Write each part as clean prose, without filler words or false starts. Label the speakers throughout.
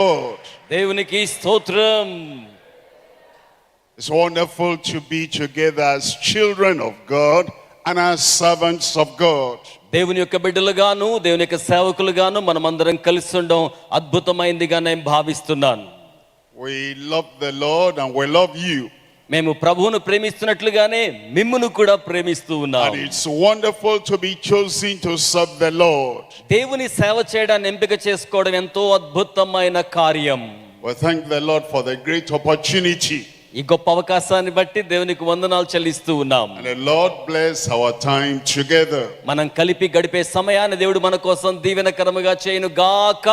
Speaker 1: Lord.
Speaker 2: దేవునికి స్తోత్రం.
Speaker 1: It's wonderful to be together as children of God and as servants of God.
Speaker 2: దేవుని యొక్క బిడ్డలుగాను దేవుని యొక్క సేవకులుగాను మనమందరం కలిసి ఉండడం అద్భుతమైందిగా నేను భావిస్తున్నాను.
Speaker 1: We love the Lord and we love you.
Speaker 2: మేము ప్రభువును ప్రేమిస్తున్నట్లుగానే మిమ్మును కూడా ప్రేమిస్తూ ఉన్నాం.
Speaker 1: And it's wonderful to be chosen to serve the Lord.
Speaker 2: దేవుని సేవ చేయడాన్ని ఎంపిక చేసుకోవడం ఎంతో అద్భుతమైన కార్యం.
Speaker 1: We thank the Lord for the great opportunity.
Speaker 2: ఈ గొప్ప అవకాశాన్ని బట్టి దేవునికి వందనాలు చెల్లిస్తూ ఉన్నాం.
Speaker 1: And the Lord bless our time together.
Speaker 2: మనం కలిపి గడిపే సమయాన్ని దేవుడు మన కోసం దీవెనకరముగా చేయును గాక.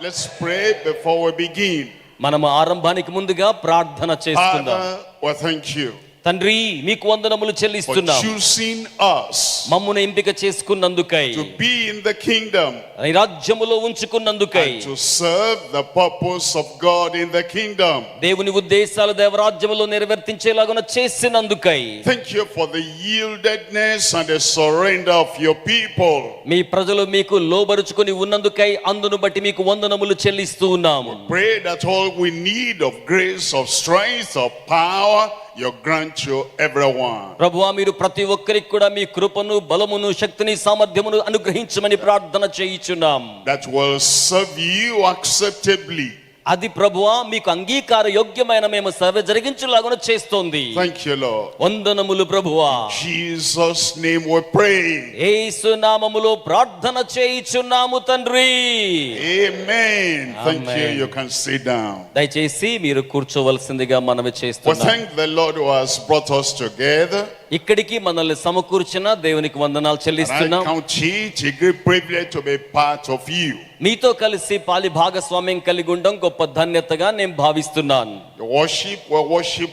Speaker 1: Let's pray before we begin.
Speaker 2: మనం ఆరంభానికి ముందుగా ప్రార్థన చేసుకుందాం.
Speaker 1: Father, we thank you
Speaker 2: తండ్రి, మీకు వందనములు
Speaker 1: for
Speaker 2: చెల్లిస్తున్నాం.
Speaker 1: choosing us
Speaker 2: మమ్మును ఎంపిక చేసుకున్నందుకై,
Speaker 1: to be in the kingdom
Speaker 2: ఈ రాజ్యములో ఉంచుకున్నందుకై,
Speaker 1: and to serve the purpose of God in the kingdom.
Speaker 2: దేవుని ఉద్దేశాలు దేవరాజ్యములో నెరవేర్తించేలాగా చేసినందుకై,
Speaker 1: Thank you for the yieldedness and the surrender of your people.
Speaker 2: మీ ప్రజలు మీకు లోబరుచుకొని ఉన్నందుకై అందును బట్టి మీకు వందనములు చెల్లిస్తూ ఉన్నాము.
Speaker 1: Pray that all we need of grace, of strength, of power, you grant to everyone.
Speaker 2: ప్రభువా, మీరు ప్రతి ఒక్కరికి కూడా మీ కృపను, బలమును, శక్తిని, సామర్థ్యమును అనుగ్రహించమని ప్రార్థన చేయుచున్నాం.
Speaker 1: That will serve you acceptably.
Speaker 2: అది ప్రభువా మీకు అంగీకార యోగ్యమైన మేము సేవ జరిగించులాగా చేస్తోంది.
Speaker 1: Thank you, Lord.
Speaker 2: వందనములు ప్రభువా.
Speaker 1: Jesus' name we pray.
Speaker 2: యేసు నామములో ప్రార్థన చేయుచున్నాము తండ్రి.
Speaker 1: Amen. Thank you.
Speaker 2: Amen.
Speaker 1: You can sit down.
Speaker 2: దయచేసి మీరు కూర్చోవలసిందిగా మనవి
Speaker 1: We
Speaker 2: చేస్తున్నాం.
Speaker 1: thank the Lord who has brought us together.
Speaker 2: ఇక్కడికి మనల్ని సమకూర్చిన దేవునికి వందనాలు
Speaker 1: And I
Speaker 2: చెల్లిస్తున్నాం.
Speaker 1: count it a great privilege to be part of you.
Speaker 2: మీతో కలిసి పాలి భాగస్వామ్యం కలిగి ఉండడం గొప్ప ధన్యతగా నేను భావిస్తున్నాను.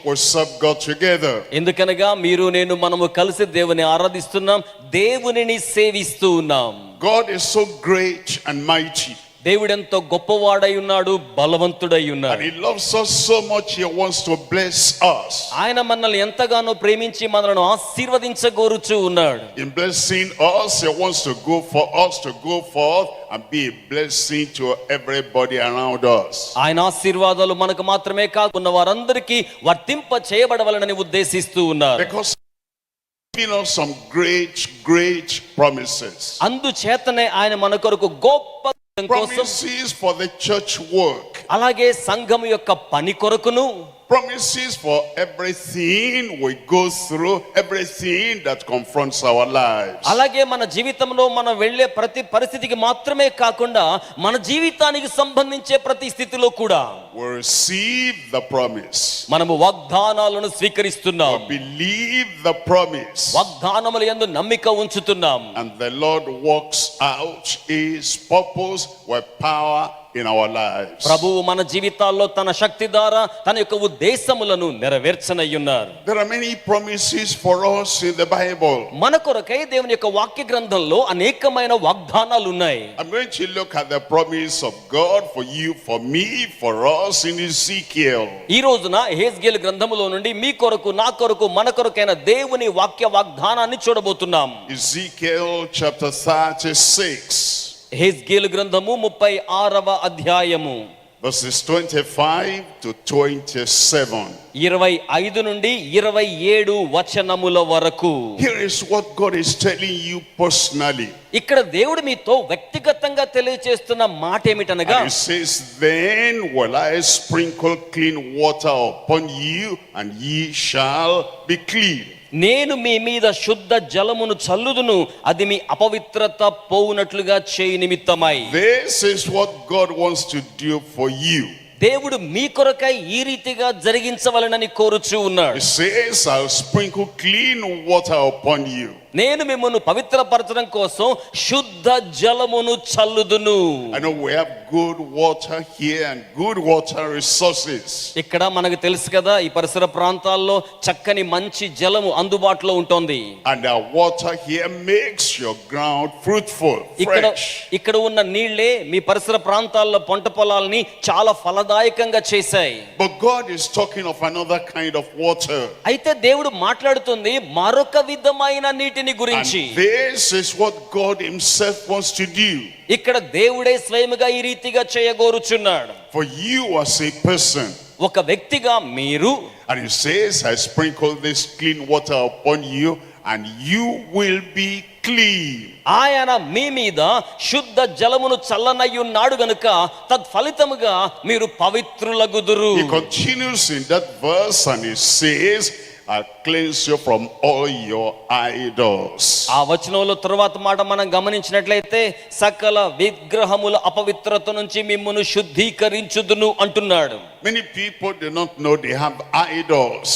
Speaker 1: We serve God together.
Speaker 2: ఎందుకనగా మీరు నేను మనము కలిసి దేవుని ఆరాధిస్తున్నాం, దేవునిని సేవిస్తూ ఉన్నాం.
Speaker 1: God is so great and mighty.
Speaker 2: దేవుడెంతో గొప్పవాడై ఉన్నాడు, బలవంతుడై
Speaker 1: And
Speaker 2: ఉన్నాడు.
Speaker 1: He loves us so much, He wants to bless us.
Speaker 2: ఆయన మనల్ని ఎంతగానో ప్రేమించి మనలను ఆశీర్వదించగోరుచూ ఉన్నాడు.
Speaker 1: In blessing us, He wants to go for us to go forth and be a blessing to everybody around us.
Speaker 2: ఆయన ఆశీర్వాదాలు మనకు మాత్రమే కాకుండా వారందరికీ వర్తింప చేయబడవలనని ఉద్దేశిస్తూ ఉన్నారు.
Speaker 1: Because He's giving us some great promises.
Speaker 2: అందుచేతనే ఆయన మన కొరకు గొప్ప కోసం,
Speaker 1: Promises for the church work.
Speaker 2: అలాగే సంఘం యొక్క పని కొరకును,
Speaker 1: Promises for everything we go through, everything that confronts our lives.
Speaker 2: అలాగే మన జీవితంలో మనం వెళ్ళే ప్రతి పరిస్థితికి మాత్రమే కాకుండా మన జీవితానికి సంబంధించే ప్రతి స్థితిలో కూడా
Speaker 1: We receive the promise.
Speaker 2: మనము వాగ్దానాలను స్వీకరిస్తున్నాం.
Speaker 1: We believe the promise.
Speaker 2: వాగ్దానముల యందు నమ్మిక ఉంచుతున్నాం.
Speaker 1: And the Lord works out His purpose with power in our lives.
Speaker 2: ప్రభువు మన జీవితాల్లో తన శక్తి ద్వారా తన యొక్క ఉద్దేశములను నెరవేర్చనయ్యున్నారు.
Speaker 1: There are many promises for us in the Bible.
Speaker 2: మన కొరకై దేవుని యొక్క వాక్య గ్రంథంలో అనేకమైన వాగ్దానాలు ఉన్నాయి.
Speaker 1: I'm going to look at the promise of God for you, for me, for us in Ezekiel.
Speaker 2: ఈ రోజున యెహెజ్కేలు గ్రంథములో నుండి మీ కొరకు, నా కొరకు, మన కొరకైన దేవుని వాక్య వాగ్దానాన్ని చూడబోతున్నాం.
Speaker 1: Ezekiel chapter 36.
Speaker 2: యెహెజ్కేలు గ్రంథము 36వ అధ్యాయము
Speaker 1: verses 25 to 27.
Speaker 2: 25 నుండి 27 వచనముల వరకు.
Speaker 1: Here is what God is telling you personally.
Speaker 2: ఇక్కడ దేవుడు మీతో వ్యక్తిగతంగా తెలియజేస్తున్న మాట ఏమిటనగా,
Speaker 1: And He says, then will I sprinkle clean water upon you, and ye shall be clean.
Speaker 2: నేను మీ మీద శుద్ధ జలమును చల్లుదును, అది మీ అపవిత్రత పోవునట్లుగా చేయి నిమిత్తమై.
Speaker 1: This is what God wants to do for you.
Speaker 2: దేవుడు మీ కొరకై ఈ రీతిగా జరిగించవలనని కోరుచూ ఉన్నాడు.
Speaker 1: He says, I'll sprinkle clean water upon you.
Speaker 2: నేను మిమ్మల్ని పవిత్రపరచడం కోసం శుద్ధ జలమును చల్లుదును.
Speaker 1: I know we have good water here and good water resources.
Speaker 2: ఇక్కడ మనకు తెలుసు కదా, ఈ పరిసర ప్రాంతాల్లో చక్కని మంచి జలము అందుబాటులో ఉంటుంది.
Speaker 1: And our water here makes your ground fruitful, fresh.
Speaker 2: ఇక్కడ ఉన్న నీళ్లే మీ పరిసర ప్రాంతాల్లో పంట పొలాల్ని చాలా ఫలదాయకంగా చేశాయి.
Speaker 1: But God is talking of another kind of water.
Speaker 2: అయితే దేవుడు మాట్లాడుతుంది మరొక విధమైన నీటిని వీటన్నిటిని గురించి.
Speaker 1: And this is what God himself wants to do.
Speaker 2: ఇక్కడ దేవుడే స్వయముగా ఈ రీతిగా చేయగోరుచున్నాడు.
Speaker 1: For you as a person.
Speaker 2: ఒక వ్యక్తిగా మీరు.
Speaker 1: And he says, I sprinkle this clean water upon you and you will be clean.
Speaker 2: ఆయన మీ మీద శుద్ధ జలమును చల్లనయ్యున్నాడు గనుక తత్ఫలితముగా మీరు పవిత్రులగుదురు.
Speaker 1: He continues in that verse and he says, I'll cleanse you from all your idols.
Speaker 2: ఆ వచనంలో తరువాత మాట మనం గమనించినట్లయితే సకల విగ్రహముల అపవిత్రత నుంచి మిమ్మును శుద్ధీకరించుదును అంటున్నాడు.
Speaker 1: Many people do not know they have idols.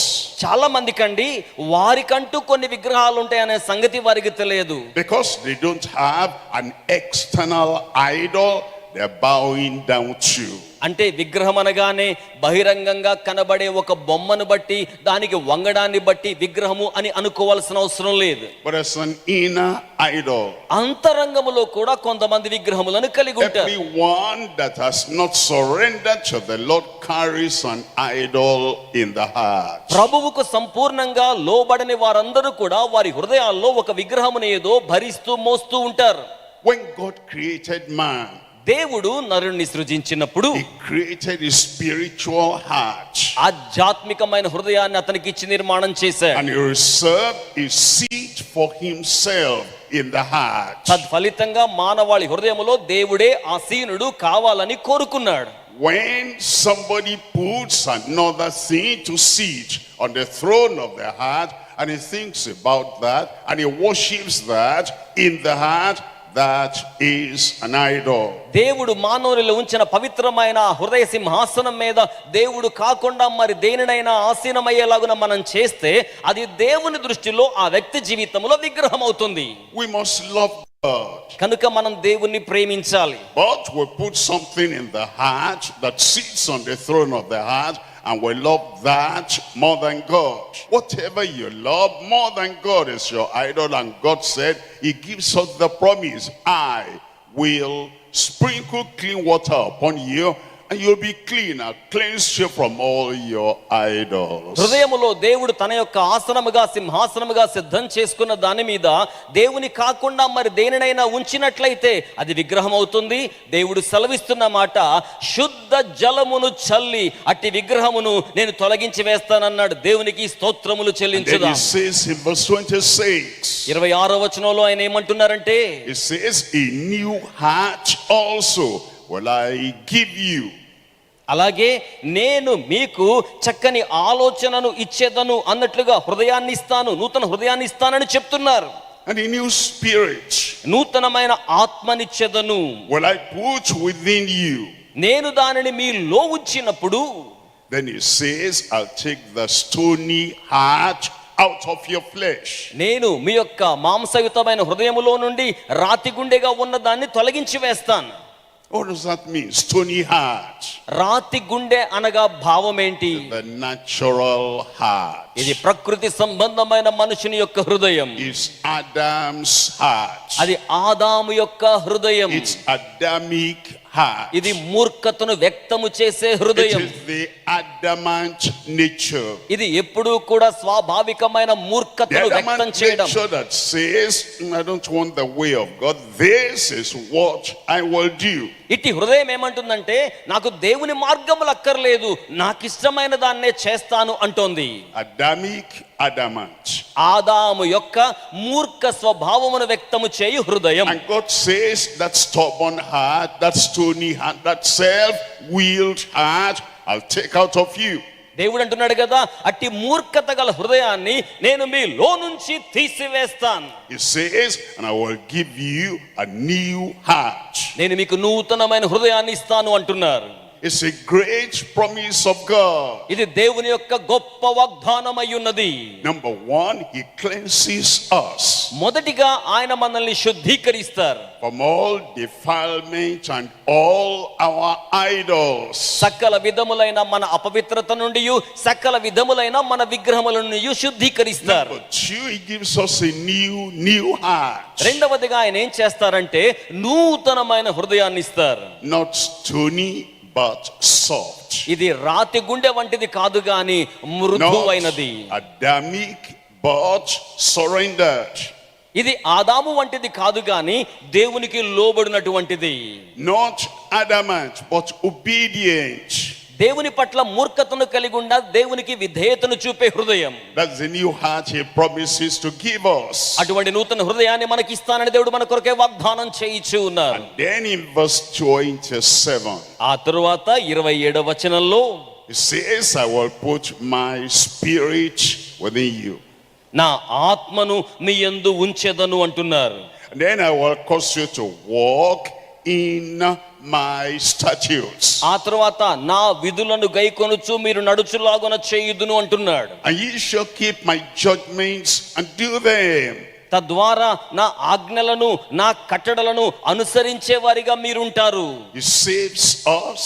Speaker 2: చాలా మందికండి వారికంటూ కొన్ని విగ్రహాలు ఉంటాయనే సంగతి వారికి తెలియదు.
Speaker 1: Because they don't have an external idol they're bowing down to.
Speaker 2: అంటే విగ్రహం అనగానే బహిరంగంగా కనబడే ఒక బొమ్మను బట్టి దానికి వంగడాన్ని బట్టి విగ్రహము అని అనుకోవాల్సిన అవసరం లేదు.
Speaker 1: But as an inner idol.
Speaker 2: అంతరంగములో కూడా కొంతమంది విగ్రహములను కలిగి ఉంటారు.
Speaker 1: Everyone that has not surrendered to the Lord carries an idol in the heart.
Speaker 2: ప్రభువుకు సంపూర్ణంగా లోబడని వారందరూ కూడా వారి హృదయాల్లో ఒక విగ్రహమును ఏదో భరిస్తూ మోస్తూ ఉంటారు.
Speaker 1: When God created man,
Speaker 2: దేవుడు నరుణ్ణి సృజించినప్పుడు
Speaker 1: he created a spiritual heart.
Speaker 2: ఆధ్యాత్మికమైన హృదయాన్ని అతనికి ఇచ్చి నిర్మాణం చేశాడు.
Speaker 1: And he reserved a seat for himself in the heart.
Speaker 2: తద్ఫలితంగా మానవాళి హృదయములో దేవుడే ఆసీనుడు కావాలని కోరుకున్నాడు.
Speaker 1: When somebody puts another thing to sit on the throne of the heart and he thinks about that and he worships that in the heart, that is an idol.
Speaker 2: దేవుడు మానవునిలో ఉంచిన పవిత్రమైన హృదయ సింహాసనం మీద దేవుడు కాకుండా మరి దేనినైనా ఆసీనమయ్యేలాగున మనం చేస్తే అది దేవుని దృష్టిలో ఆ వ్యక్తి జీవితంలో విగ్రహం అవుతుంది.
Speaker 1: We must love God.
Speaker 2: కనుక మనం దేవుణ్ణి ప్రేమించాలి.
Speaker 1: But we put something in the heart that sits on the throne of the heart and we love that more than God. Whatever you love more than God is your idol. And God said, he gives us the promise, I will sprinkle clean water upon you and you'll be clean. I'll cleanse you from all your idols.
Speaker 2: హృదయములో దేవుడు తన యొక్క ఆసనముగా సింహాసనముగా సిద్ధం చేసుకున్న దాని మీద దేవుని కాకుండా మరి దేనినైనా ఉంచినట్లయితే అది విగ్రహం అవుతుంది. దేవుడు సెలవిస్తున్న మాట, శుద్ధ జలమును చల్లి అట్టి విగ్రహమును నేను తొలగించి వేస్తానన్నాడు. దేవునికి స్తోత్రములు చెల్లించుదాం.
Speaker 1: He says in verse 26,
Speaker 2: 26వ వచనంలో ఆయన ఏమంటున్నారంటే,
Speaker 1: he says, a new heart also will I give you.
Speaker 2: అలాగే నేను మీకు చక్కని ఆలోచనను ఇచ్చేదను అన్నట్లుగా హృదయాన్ని ఇస్తాను, నూతన హృదయాన్ని ఇస్తానని చెప్తున్నారు.
Speaker 1: And a new spirit
Speaker 2: నూతనమైన ఆత్మనిచ్చేదను
Speaker 1: will I put within you.
Speaker 2: నేను దానిని మీలో ఉంచినప్పుడు.
Speaker 1: Then he says, I'll take the stony heart out of your flesh.
Speaker 2: నేను మీ యొక్క మాంసయుతమైన హృదయములో నుండి రాతి గుండెగా ఉన్న దాన్ని తొలగించి వేస్తాను.
Speaker 1: What does that mean? Stony heart.
Speaker 2: రాతి గుండె అనగా భావం ఏంటి?
Speaker 1: The natural heart.
Speaker 2: ఇది ప్రకృతి సంబంధమైన మనుషుని యొక్క హృదయం.
Speaker 1: It's Adam's heart.
Speaker 2: అది ఆదాము యొక్క హృదయం.
Speaker 1: It's Adamic heart.
Speaker 2: ఇది మూర్ఖతను వ్యక్తము చేసే హృదయం.
Speaker 1: It is the adamant nature.
Speaker 2: ఇది ఎప్పుడూ కూడా స్వాభావికమైన మూర్ఖతను
Speaker 1: The
Speaker 2: వ్యక్తం
Speaker 1: adamant
Speaker 2: చేయడం.
Speaker 1: nature that says, I don't want the way of God. This is what I will do.
Speaker 2: ఇట్టి హృదయం ఏమంటుందంటే, నాకు దేవుని మార్గములు అక్కర్లేదు, నాకు ఇష్టమైన దాన్నే చేస్తాను అంటోంది.
Speaker 1: Adamic, adamant.
Speaker 2: ఆదాము యొక్క మూర్ఖ స్వభావమును వ్యక్తము చేయు హృదయం.
Speaker 1: And God says that stubborn heart, that stony heart, that self-willed heart, I'll take out of you.
Speaker 2: దేవుడు అంటున్నాడు కదా, అట్టి మూర్ఖత గల హృదయాన్ని నేను మీలో నుంచి తీసివేస్తాను.
Speaker 1: He says, and I will give you a new heart.
Speaker 2: నేను మీకు నూతనమైన హృదయాన్ని ఇస్తాను అంటున్నారు.
Speaker 1: It's a great promise of God.
Speaker 2: ఇది దేవుని యొక్క గొప్ప వాగ్దానం అయి ఉన్నది.
Speaker 1: Number one, he cleanses us
Speaker 2: మొదటిగా ఆయన మనల్ని శుద్ధీకరిస్తారు.
Speaker 1: from all defilement and all our idols.
Speaker 2: సకల విధములైన మన అపవిత్రత నుండి సకల విధములైన మన విగ్రహముల నుండి శుద్ధీకరిస్తారు.
Speaker 1: Number two, he gives us a new heart.
Speaker 2: రెండవదిగా ఆయన ఏం చేస్తారంటే నూతనమైన హృదయాన్ని ఇస్తారు.
Speaker 1: Not stony but soft.
Speaker 2: ఇది రాతి గుండె వంటిది కాదు గాని మృదువైనది.
Speaker 1: Not Adamic but surrendered.
Speaker 2: ఇది ఆదాము వంటిది కాదు గాని దేవునికి లోబడినటువంటిది.
Speaker 1: Not adamant, but obedient.
Speaker 2: దేవుని పట్ల మూర్ఖతను కలిగి ఉండ దేవునికి విధేయతను చూపే హృదయం.
Speaker 1: That's the new heart he promises to give us.
Speaker 2: అటువంటి నూతన హృదయాన్ని మనకి ఇస్తానని దేవుడు మన కొరకే వాగ్దానం చేయిచు ఉన్నారు.
Speaker 1: And then in verse 27,
Speaker 2: ఆ తరువాత 27వ వచనంలో
Speaker 1: he says, I will put my spirit within you.
Speaker 2: నా ఆత్మను మీ యందు ఉంచెదను అంటున్నారు.
Speaker 1: And then I will cause you to walk in my statutes.
Speaker 2: ఆ తరువాత నా విధులను గైకొనుచు మీరు నడుచులాగున చేయుదును అంటున్నాడు.
Speaker 1: And ye shall keep my judgments and do them.
Speaker 2: తద్వారా నా ఆజ్ఞలను నా కట్టడలను అనుసరించే వారిగా మీరుంటారు.
Speaker 1: He saves us.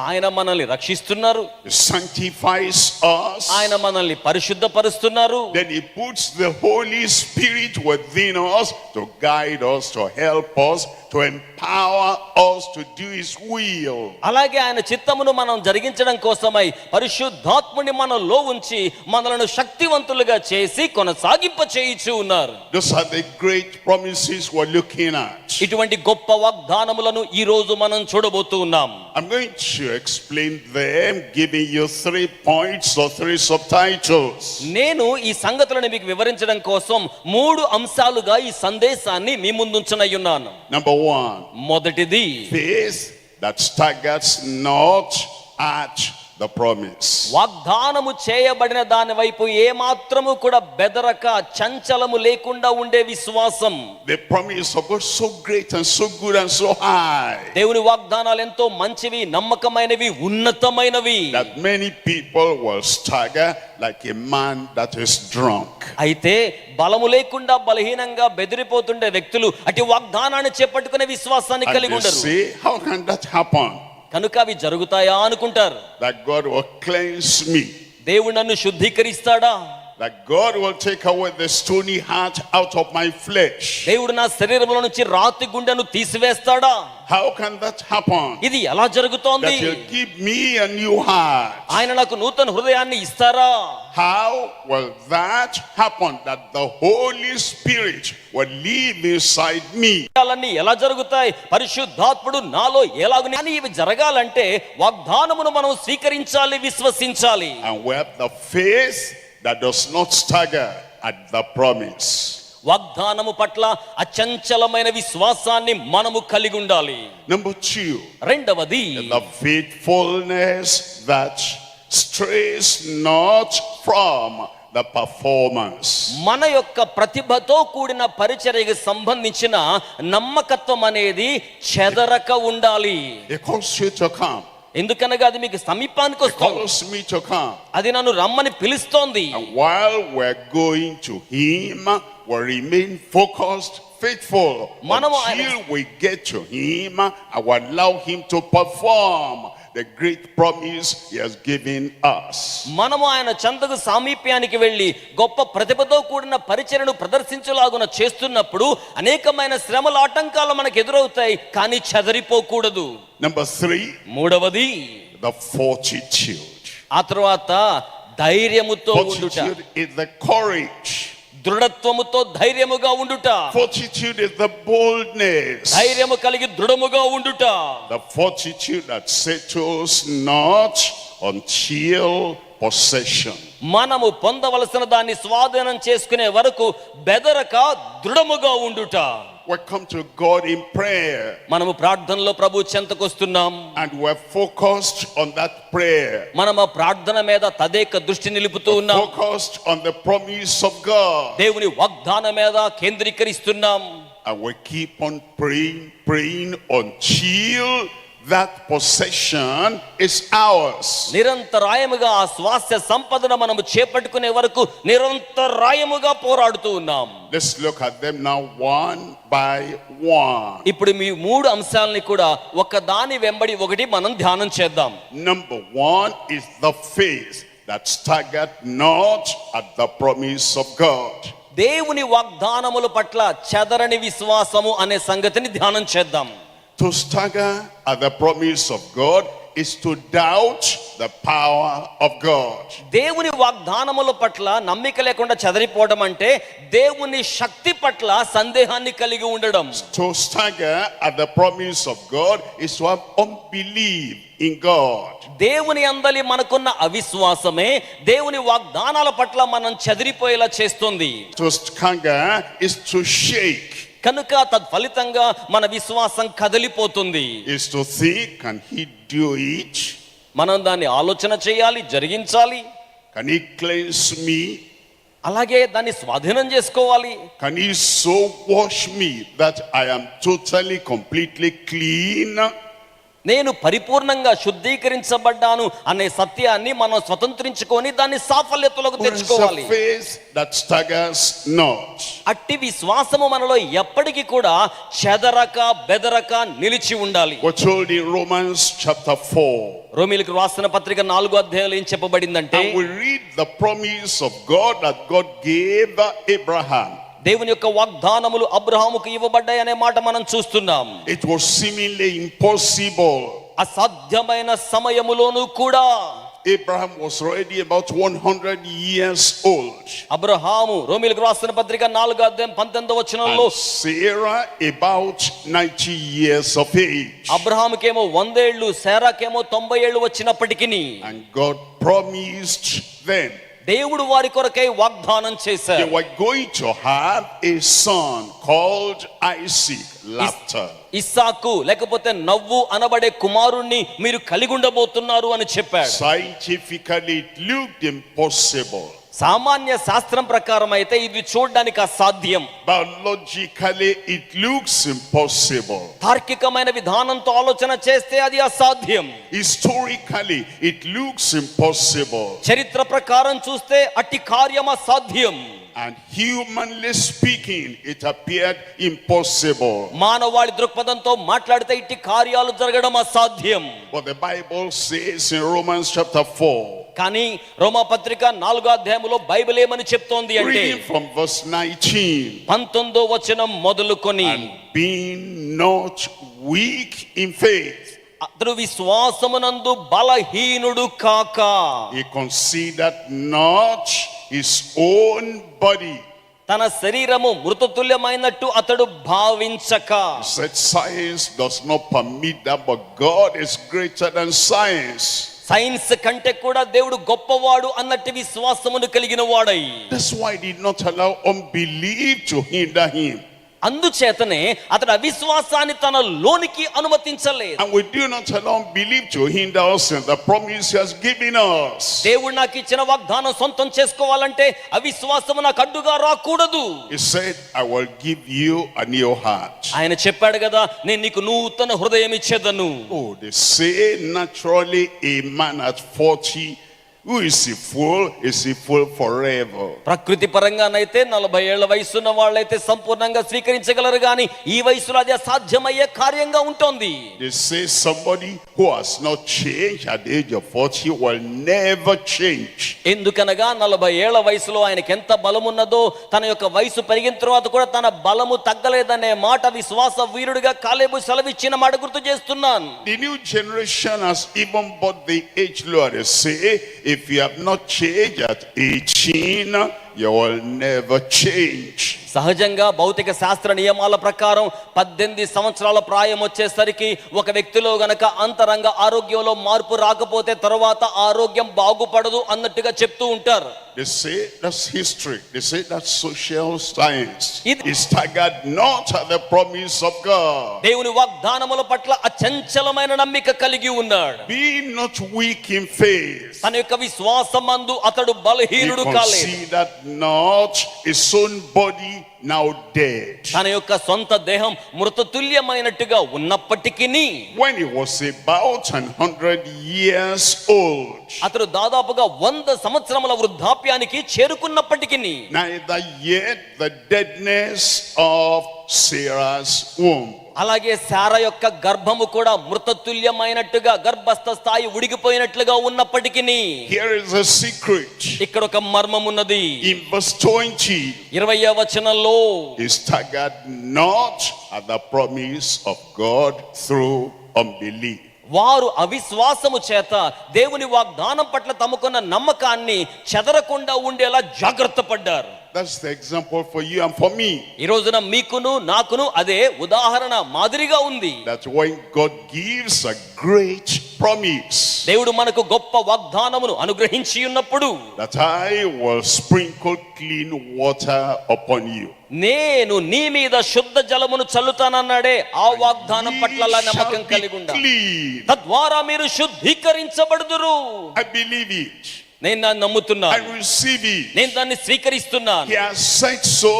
Speaker 2: ఆయన మనల్ని రక్షిస్తున్నారు.
Speaker 1: He sanctifies us.
Speaker 2: ఆయన మనల్ని పరిశుద్ధపరుస్తున్నారు.
Speaker 1: Then he puts the Holy Spirit within us to guide us, to help us, to empower us to do his will.
Speaker 2: అలాగే ఆయన చిత్తమును మనం జరిగించడం కోసమై పరిశుద్ధాత్ముని మనలో ఉంచి మనలను శక్తివంతులుగా చేసి కొనసాగింప చేయిచు ఉన్నారు.
Speaker 1: Those are the great promises we're looking at.
Speaker 2: ఇటువంటి గొప్ప వాగ్దానములను ఈ రోజు మనం చూడబోతూ ఉన్నాం.
Speaker 1: I'm going to explain them, giving you 3 points or 3 subtitles.
Speaker 2: నేను ఈ సంగతులను మీకు వివరించడం కోసం 3 అంశాలుగా ఈ సందేశాన్ని మీ ముందుంచనయ్యున్నాను.
Speaker 1: Number 1,
Speaker 2: మొదటిది
Speaker 1: faith that staggers not at the promise.
Speaker 2: వాగ్దానము చేయబడిన దాని వైపు ఏ మాత్రము కూడా బెదరక చంచలము లేకుండా ఉండే విశ్వాసం.
Speaker 1: The promise of God so great and so good and so high
Speaker 2: దేవుని వాగ్దానాలు ఎంతో మంచివి, నమ్మకమైనవి, ఉన్నతమైనవి.
Speaker 1: that many people will stagger like a man that is drunk.
Speaker 2: అయితే బలము లేకుండా బలహీనంగా బెదిరిపోతుండే వ్యక్తులు అటు వాగ్దానాన్ని చేపట్టుకునే విశ్వాసాన్ని
Speaker 1: And
Speaker 2: కలిగి
Speaker 1: they
Speaker 2: ఉండరు.
Speaker 1: say, how can that happen?
Speaker 2: కనుక అవి జరుగుతాయా అనుకుంటారు.
Speaker 1: That God will cleanse me.
Speaker 2: దేవుడు నన్ను శుద్ధీకరిస్తాడా?
Speaker 1: That God will take away the stony heart out of my flesh.
Speaker 2: దేవుడు నా శరీరంలో నుంచి రాతి గుండెను తీసివేస్తాడా?
Speaker 1: How can that happen?
Speaker 2: ఇది ఎలా జరుగుతోంది?
Speaker 1: That he'll give me a new heart.
Speaker 2: ఆయన నాకు నూతన హృదయాన్ని ఇస్తారా?
Speaker 1: How will that happen? That the Holy Spirit will live inside me.
Speaker 2: అన్నీ ఎలా జరుగుతాయి? పరిశుద్ధాత్ముడు నాలో ఎలాగుని అని ఇవి జరగాలంటే వాగ్దానమును మనం స్వీకరించాలి, విశ్వసించాలి.
Speaker 1: And we have the faith that does not stagger at the promise.
Speaker 2: వాగ్దానము పట్ల అచంచలమైన విశ్వాసాన్ని మనము కలిగి ఉండాలి.
Speaker 1: Number 2,
Speaker 2: రెండవది
Speaker 1: the faithfulness that strays not from the performance.
Speaker 2: మన యొక్క ప్రతిభతో కూడిన పరిచర్యకు సంబంధించిన నమ్మకత్వం అనేది చెదరక ఉండాలి.
Speaker 1: He calls you to come.
Speaker 2: ఎందుకనగా అది మీకు సమీపానికి
Speaker 1: He
Speaker 2: వస్తుంది.
Speaker 1: calls me to come.
Speaker 2: అది నన్ను రమ్మని పిలుస్తోంది.
Speaker 1: And while we're going to him, we remain focused, faithful, until we get to him and we allow him to perform the great promise he has given us.
Speaker 2: మనము ఆయన చెంతకు సామీప్యానికి వెళ్ళి గొప్ప ప్రతిభతో కూడిన పరిచర్యను ప్రదర్శించలాగున చేస్తున్నప్పుడు అనేకమైన శ్రమల ఆటంకాలు మనకు ఎదురవుతాయి, కానీ చెదరిపోకూడదు.
Speaker 1: Number 3,
Speaker 2: మూడవది
Speaker 1: the fortitude.
Speaker 2: ఆ తర్వాత ధైర్యముతో ఉండుట.
Speaker 1: Fortitude is the courage.
Speaker 2: దృఢత్వముతో ధైర్యముగా ఉండుట.
Speaker 1: Fortitude is the boldness.
Speaker 2: ధైర్యము కలిగి దృఢముగా ఉండుట.
Speaker 1: The fortitude that settles not until possession.
Speaker 2: మనము పొందవలసిన దాన్ని స్వాధీనం చేసుకునే వరకు బెదరక దృఢముగా ఉండుట.
Speaker 1: We come to God in prayer.
Speaker 2: మనము ప్రార్థనలో ప్రభు చెంతకు వస్తున్నాం.
Speaker 1: And we're focused on that prayer.
Speaker 2: మనము ప్రార్థన మీద తదేక దృష్టి నిలుపుతూ ఉన్నాం.
Speaker 1: Focused on the promise of God.
Speaker 2: దేవుని వాగ్దానం మీద కేంద్రీకరిస్తున్నాం.
Speaker 1: And we keep on praying until that possession is ours.
Speaker 2: నిరంతరాయముగా ఆ స్వాస్థ్య సంపదను మనము చేపట్టుకునే వరకు నిరంతరాయముగా పోరాడుతూ ఉన్నాం.
Speaker 1: Let's look at them now one by one.
Speaker 2: ఇప్పుడు మీ 3 అంశాలని కూడా ఒక దాని వెంబడి ఒకటి మనం ధ్యానం చేద్దాం.
Speaker 1: Number 1 is the faith that staggered not at the promise of God.
Speaker 2: దేవుని వాగ్దానముల పట్ల చెదరని విశ్వాసము అనే సంగతిని ధ్యానం చేద్దాం.
Speaker 1: To stagger at the promise of God is to doubt the power of God.
Speaker 2: దేవుని వాగ్దానముల పట్ల నమ్మిక లేకుండా చెదరిపోవడం అంటే దేవుని శక్తి పట్ల సందేహాన్ని కలిగి ఉండడం.
Speaker 1: To stagger at the promise of God is to have unbelief in God.
Speaker 2: దేవుని అందలి మనకున్న అవిశ్వాసమే దేవుని వాగ్దానాల పట్ల మనం చెదిరిపోయేలా చేస్తుంది.
Speaker 1: To stagger is to shake.
Speaker 2: కనుక తద్ఫలితంగా మన విశ్వాసం కదిలిపోతుంది.
Speaker 1: Is to think, can he do it?
Speaker 2: మనం దాన్ని ఆలోచన చేయాలి, జరిగించాలి.
Speaker 1: Can he cleanse me?
Speaker 2: అలాగే దాన్ని స్వాధీనం చేసుకోవాలి.
Speaker 1: Can he so wash me that I am totally, completely clean?
Speaker 2: నేను పరిపూర్ణంగా శుద్ధీకరించబడ్డాను అనే సత్యాన్ని మనం స్వతంత్రించుకొని దాన్ని సాఫల్యతలోకి తెచ్చుకోవాలి.
Speaker 1: Faith that staggers not.
Speaker 2: అట్టి విశ్వాసము మనలో ఎప్పటికీ కూడా చెదరక బెదరక నిలిచి ఉండాలి.
Speaker 1: We're told in Romans chapter 4.
Speaker 2: రోమీయులకు రాసిన పత్రిక 4వ అధ్యాయంలో ఏం చెప్పబడిందంటే,
Speaker 1: and we read the promise of God that God gave Abraham.
Speaker 2: దేవుని యొక్క వాగ్దానములు అబ్రహాముకు ఇవ్వబడ్డాయనే మాట మనం చూస్తున్నాం.
Speaker 1: It was seemingly impossible.
Speaker 2: అసాధ్యమైన సమయములోనూ కూడా
Speaker 1: Abraham was already about 100 years old.
Speaker 2: Abraham రోమీయులకు రాసిన పత్రిక 4వ అధ్యాయం 19వ వచనంలో,
Speaker 1: Sarah about 90 years of age.
Speaker 2: అబ్రహాముకేమో 100 ఏళ్లు, శారాకేమో 90 ఏళ్లు వచ్చినప్పటికీ
Speaker 1: and God promised them
Speaker 2: దేవుడు వారి కొరకై వాగ్దానం చేశారు.
Speaker 1: they were going to have a son called Isaac. Laughter.
Speaker 2: ఇస్సాకు లేకపోతే నవ్వు అనబడే కుమారుణ్ణి మీరు కలిగి ఉండబోతున్నారు అని చెప్పాడు.
Speaker 1: Scientifically it looked impossible.
Speaker 2: సామాన్య శాస్త్రం ప్రకారం అయితే ఇది చూడడానికి అసాధ్యం.
Speaker 1: Biologically it looks impossible.
Speaker 2: తార్కికమైన విధానంతో ఆలోచన చేస్తే అది అసాధ్యం.
Speaker 1: Historically it looks impossible.
Speaker 2: చరిత్ర ప్రకారం చూస్తే అట్టి కార్యం అసాధ్యం.
Speaker 1: and humanly speaking it appeared impossible.
Speaker 2: మానవాళి దృక్పథంతో మాట్లాడితే ఇట్టి కార్యాలు జరగడం అసాధ్యం.
Speaker 1: But the Bible says in Romans chapter 4,
Speaker 2: కానీ రోమా పత్రిక 4వ అధ్యాయములో బైబిల్ ఏమని చెప్తోంది అంటే,
Speaker 1: reading from verse 19,
Speaker 2: 19వ వచనం మొదలుకొని,
Speaker 1: and being not weak in faith,
Speaker 2: అతడు విశ్వాసమునందు బలహీనుడు కాక,
Speaker 1: he considered not his own body.
Speaker 2: తన శరీరము మృతతుల్యమైనట్టు అతడు భావించక.
Speaker 1: He said science does not permit that, but God is greater than science.
Speaker 2: Science కంటే కూడా దేవుడు గొప్పవాడు అన్నట్టు విశ్వాసమును కలిగిన వాడై,
Speaker 1: that's why he did not allow unbelief to hinder him.
Speaker 2: అందుచేతనే అతడు అవిశ్వాసాన్ని తన లోనికి అనుమతించలేదు.
Speaker 1: And we do not allow unbelief to hinder us in the promise he has given us.
Speaker 2: దేవుడు నాకు ఇచ్చిన వాగ్దానం సొంతం చేసుకోవాలంటే అవిశ్వాసము నాకు అడ్డుగా రాకూడదు.
Speaker 1: He said, I will give you a new heart.
Speaker 2: ఆయన చెప్పాడు కదా, నేను నీకు నూతన హృదయం ఇచ్చేదను.
Speaker 1: Oh, they say naturally a man at 40, who is a fool? Is a fool forever.
Speaker 2: ప్రకృతి పరంగానైతే 40 ఏళ్ల వయసున్న వాళ్ళైతే సంపూర్ణంగా స్వీకరించగలరు, కానీ ఈ వయసులో అది అసాధ్యమయ్యే కార్యంగా ఉంటుంది.
Speaker 1: They say somebody who has not changed at the age of 40 will never change.
Speaker 2: ఎందుకనగా 40 ఏళ్ల వయసులో ఆయనకి ఎంత బలం ఉన్నదో, తన యొక్క వయసు పెరిగిన తర్వాత కూడా తన బలము తగ్గలేదనే మాట విశ్వాస వీరుడిగా కాలేబు సెలవిచ్చిన మాట గుర్తు చేస్తున్నాను.
Speaker 1: The new generation has even bought the age law. They say, if you have not changed at 18, you will never change.
Speaker 2: సహజంగా భౌతిక శాస్త్ర నియమాల ప్రకారం 18 సంవత్సరాల ప్రాయం వచ్చేసరికి ఒక వ్యక్తిలో గనక అంతరంగ ఆరోగ్యంలో మార్పు రాకపోతే తర్వాత ఆరోగ్యం బాగుపడదు అన్నట్టుగా చెప్తూ ఉంటారు.
Speaker 1: They say that's history. They say that's social science. It staggered not at the promise of God.
Speaker 2: దేవుని వాగ్దానముల పట్ల అచంచలమైన నమ్మిక కలిగి ఉన్నాడు.
Speaker 1: Be not weak in faith.
Speaker 2: తన యొక్క విశ్వాసమందు అతడు బలహీనుడు కాలేదు.
Speaker 1: He considered not his own body now dead.
Speaker 2: తన యొక్క సొంత దేహం మృతతుల్యమైనట్టుగా ఉన్నప్పటికీ,
Speaker 1: when he was about 100 years old,
Speaker 2: అతడు దాదాపుగా 100 సంవత్సరముల వృద్ధాప్యానికి చేరుకున్నప్పటికీ,
Speaker 1: neither yet the deadness of Sarah's womb.
Speaker 2: అలాగే శారా యొక్క గర్భము కూడా మృతతుల్యమైనట్టుగా గర్భస్థ స్థాయి ఉడిగిపోయినట్లుగా ఉన్నప్పటికీ,
Speaker 1: here is a secret.
Speaker 2: ఇక్కడ ఒక మర్మం ఉన్నది.
Speaker 1: In verse 20,
Speaker 2: 20వ వచనంలో,
Speaker 1: he staggered not at the promise of God through unbelief.
Speaker 2: వారు అవిశ్వాసము చేత దేవుని వాగ్దానం పట్ల తమకున్న నమ్మకాన్ని చెదరకుండా ఉండేలా జాగ్రత్త పడ్డారు.
Speaker 1: That's the example for you and for me.
Speaker 2: ఈ రోజున మీకును నాకును అదే ఉదాహరణ మాదిరిగా ఉంది.
Speaker 1: That when God gives a great promise,
Speaker 2: దేవుడు మనకు గొప్ప వాగ్దానమును అనుగ్రహించి ఉన్నప్పుడు,
Speaker 1: that I will sprinkle clean water upon you.
Speaker 2: నేను నీ మీద శుద్ధ జలమును చల్లుతానన్నాడే, ఆ వాగ్దానం పట్ల నమ్మకం కలిగి ఉండాలి. తద్వారా మీరు శుద్ధీకరించబడుదురు.
Speaker 1: I believe it.
Speaker 2: నేను దాన్ని నమ్ముతున్నాను.
Speaker 1: I receive it.
Speaker 2: నేను దాన్ని స్వీకరిస్తున్నాను.
Speaker 1: He has said so,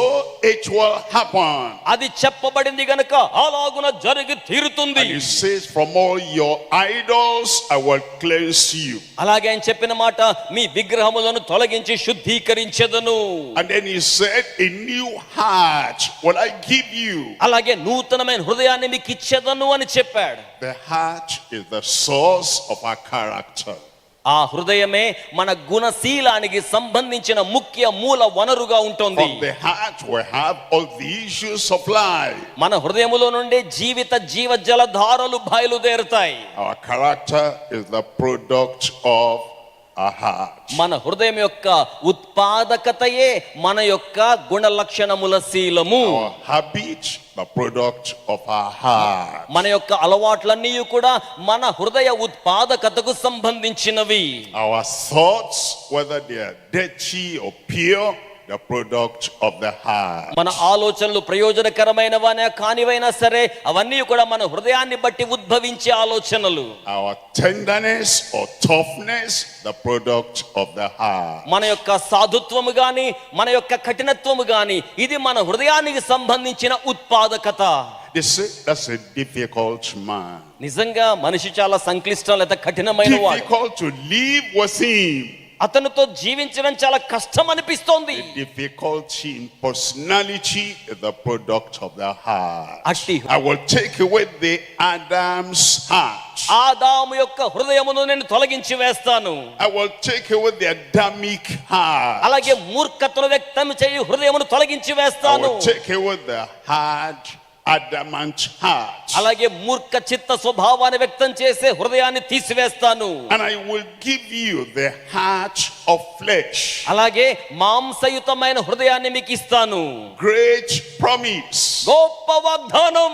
Speaker 1: it will happen.
Speaker 2: అది చెప్పబడింది గనుక అలాగున జరిగి తీరుతుంది.
Speaker 1: And he says, from all your idols I will cleanse you.
Speaker 2: అలాగే ఆయన చెప్పిన మాట, మీ విగ్రహములను తొలగించి శుద్ధీకరించెదను.
Speaker 1: And then he said, a new heart will I give you.
Speaker 2: అలాగే నూతనమైన హృదయాన్ని మీకు ఇచ్చెదను అని చెప్పాడు.
Speaker 1: The heart is the source of our character.
Speaker 2: ఆ హృదయమే మన గుణశీలానికి సంబంధించిన ముఖ్య మూల వనరుగా ఉంటుంది.
Speaker 1: From the heart we have all the issues of life.
Speaker 2: మన హృదయములో నుండి జీవ జలధారలు బయలుదేరుతాయి.
Speaker 1: Our character is the product of our heart.
Speaker 2: మన హృదయం యొక్క ఉత్పాదకతయే మన యొక్క గుణ లక్షణముల శీలము.
Speaker 1: Our habit, the product of our heart.
Speaker 2: మన యొక్క అలవాట్లన్నీ కూడా మన హృదయ ఉత్పాదకతకు సంబంధించినవి.
Speaker 1: Our thoughts, whether they are dirty or pure, the product of the heart.
Speaker 2: మన ఆలోచనలు ప్రయోజనకరమైనవైనా కానివైనా సరే, అవన్నీ కూడా మన హృదయాన్ని బట్టి ఉద్భవించే ఆలోచనలు.
Speaker 1: Our tenderness or toughness, the product of the heart.
Speaker 2: మన యొక్క సాధుత్వము గాని మన యొక్క కఠినత్వము గాని ఇది మన హృదయానికి సంబంధించిన ఉత్పాదకత.
Speaker 1: They say that's a difficult man.
Speaker 2: నిజంగా మనిషి చాలా సంక్లిష్టం లేదా కఠినమైన వాడు.
Speaker 1: Difficult to live with him.
Speaker 2: అతనితో జీవించడం చాలా కష్టం అనిపిస్తోంది.
Speaker 1: The difficulty in personality is the product of the heart. I will take away the Adam's heart.
Speaker 2: ఆదాము యొక్క హృదయమును నేను తొలగించి వేస్తాను.
Speaker 1: I will take away the Adamic heart.
Speaker 2: అలాగే మూర్ఖతను వ్యక్తం చేయి హృదయమును తొలగించి వేస్తాను.
Speaker 1: I will take away the hard adamant heart.
Speaker 2: అలాగే మూర్ఖ చిత్త స్వభావాన్ని వ్యక్తం చేసే హృదయాన్ని తీసివేస్తాను.
Speaker 1: And I will give you the heart of flesh.
Speaker 2: అలాగే మాంసయుతమైన హృదయాన్ని మీకు ఇస్తాను.
Speaker 1: Great promise.
Speaker 2: గొప్ప వాగ్దానం.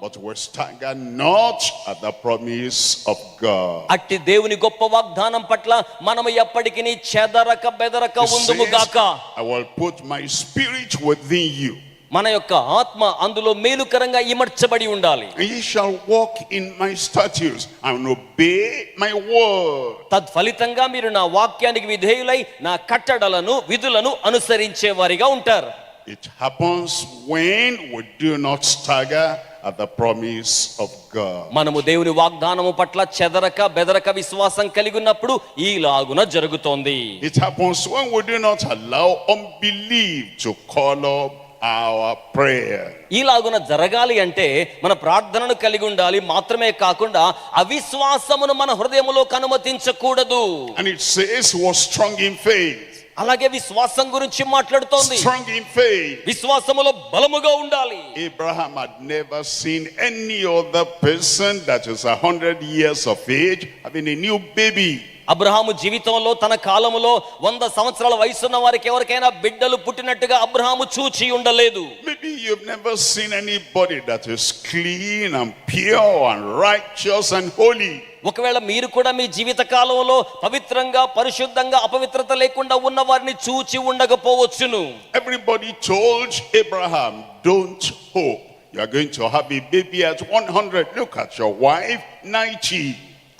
Speaker 1: But we stagger not at the promise of God.
Speaker 2: అట్టి దేవుని గొప్ప వాగ్దానం పట్ల మనము ఎప్పటికీ చెదరక బెదరక ఉందుము గాక.
Speaker 1: I will put my spirit within you.
Speaker 2: మన యొక్క ఆత్మ అందులో మేలుకరంగా ఇమర్చబడి ఉండాలి.
Speaker 1: Ye shall walk in my statutes and obey my word.
Speaker 2: తద్ఫలితంగా మీరు నా వాక్యానికి విధేయులై నా కట్టడలను విధులను అనుసరించే వారిగా ఉంటారు.
Speaker 1: It happens when we do not stagger at the promise of God.
Speaker 2: మనము దేవుని వాగ్దానము పట్ల చెదరక బెదరక విశ్వాసం కలిగి ఉన్నప్పుడు ఈలాగున జరుగుతోంది.
Speaker 1: It happens when we do not allow unbelief to call up our prayer.
Speaker 2: ఈలాగున జరగాలి అంటే మన ప్రార్థనను కలిగి ఉండాలి. మాత్రమే కాకుండా అవిశ్వాసమును మన హృదయములోకి అనుమతించకూడదు.
Speaker 1: And it says he was strong in faith.
Speaker 2: అలాగే విశ్వాసం గురించి మాట్లాడుతోంది.
Speaker 1: Strong in faith.
Speaker 2: విశ్వాసములో బలముగా ఉండాలి.
Speaker 1: Abraham had never seen any other person that is 100 years of age having a new baby.
Speaker 2: Abraham జీవితంలో తన కాలములో 100 సంవత్సరాల వయసున్న వారికి ఎవరికైనా బిడ్డలు పుట్టినట్టుగా అబ్రహాము చూచి ఉండలేదు.
Speaker 1: Maybe you've never seen anybody that is clean and pure and righteous and holy.
Speaker 2: ఒకవేళ మీరు కూడా మీ జీవిత కాలంలో పవిత్రంగా పరిశుద్ధంగా అపవిత్రత లేకుండా ఉన్న వారిని చూచి ఉండకపోవచ్చును.
Speaker 1: Everybody told Abraham, don't hope. You are going to have a baby at 100. Look at your wife, 90.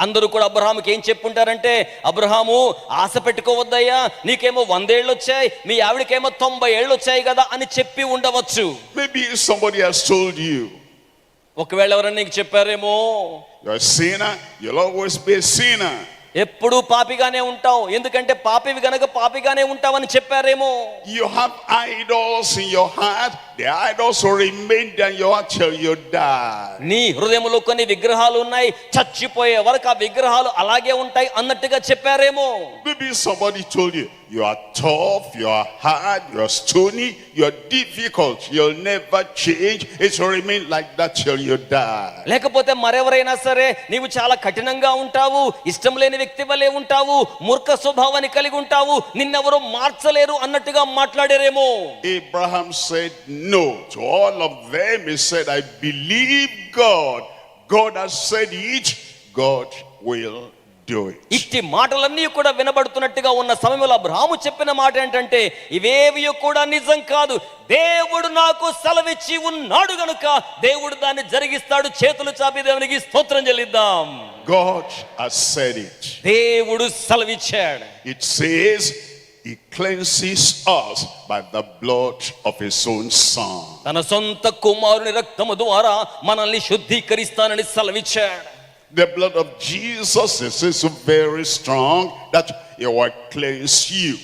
Speaker 2: అందరూ కూడా అబ్రహాముకి ఏం చెప్పుంటారంటే, అబ్రహాము ఆశ పెట్టుకోవద్దయ్యా, నీకేమో 100 ఏళ్ళు వచ్చాయి, మీ ఆవిడకేమో 90 ఏళ్ళు వచ్చాయి కదా అని చెప్పి ఉండవచ్చు.
Speaker 1: Maybe somebody has told you.
Speaker 2: ఒకవేళ ఎవరైనా నీకు చెప్పారేమో,
Speaker 1: you're a sinner, you'll always be a sinner.
Speaker 2: ఎప్పుడు పాపిగానే ఉంటావు, ఎందుకంటే పాపివి గనక పాపిగానే ఉంటావని చెప్పారేమో.
Speaker 1: You have idols in your heart the idols will remain there in your heart till you die.
Speaker 2: నీ హృదయములో కొన్ని విగ్రహాలు ఉన్నాయి, చచ్చిపోయే వరకు ఆ విగ్రహాలు అలాగే ఉంటాయి అన్నట్టుగా చెప్పారేమో.
Speaker 1: Maybe somebody told you, you are tough, you are hard, you are stony, you are difficult, you'll never change, it will remain like that till you die.
Speaker 2: లేకపోతే మరెవరైనా సరే నీవు చాలా కఠినంగా ఉంటావు, ఇష్టం లేని వ్యక్తి వలె ఉంటావు, మూర్ఖ స్వభావాన్ని కలిగి ఉంటావు, నిన్నెవరూ మార్చలేరు అన్నట్టుగా మాట్లాడారేమో.
Speaker 1: Abraham said no to all of them. He said, I believe God. God has said it, God will do it.
Speaker 2: ఇట్టి మాటలన్నీ కూడా వినబడుతున్నట్టుగా ఉన్న సమయంలో అబ్రహాము చెప్పిన మాట ఏంటంటే, ఇవేవి కూడా నిజం కాదు, దేవుడు నాకు సెలవిచ్చి ఉన్నాడు గనుక దేవుడు దాన్ని జరిగిస్తాడు. చేతులు చాపి దేవునికి స్తోత్రం చెల్లిద్దాం.
Speaker 1: God has said it.
Speaker 2: దేవుడు సెలవిచ్చాడు.
Speaker 1: It says he cleanses us by the blood of his own son.
Speaker 2: తన సొంత కుమారుని రక్తము ద్వారా మనల్ని శుద్ధీకరిస్తానని సెలవిచ్చాడు.
Speaker 1: The blood of Jesus is so very strong that it will cleanse you.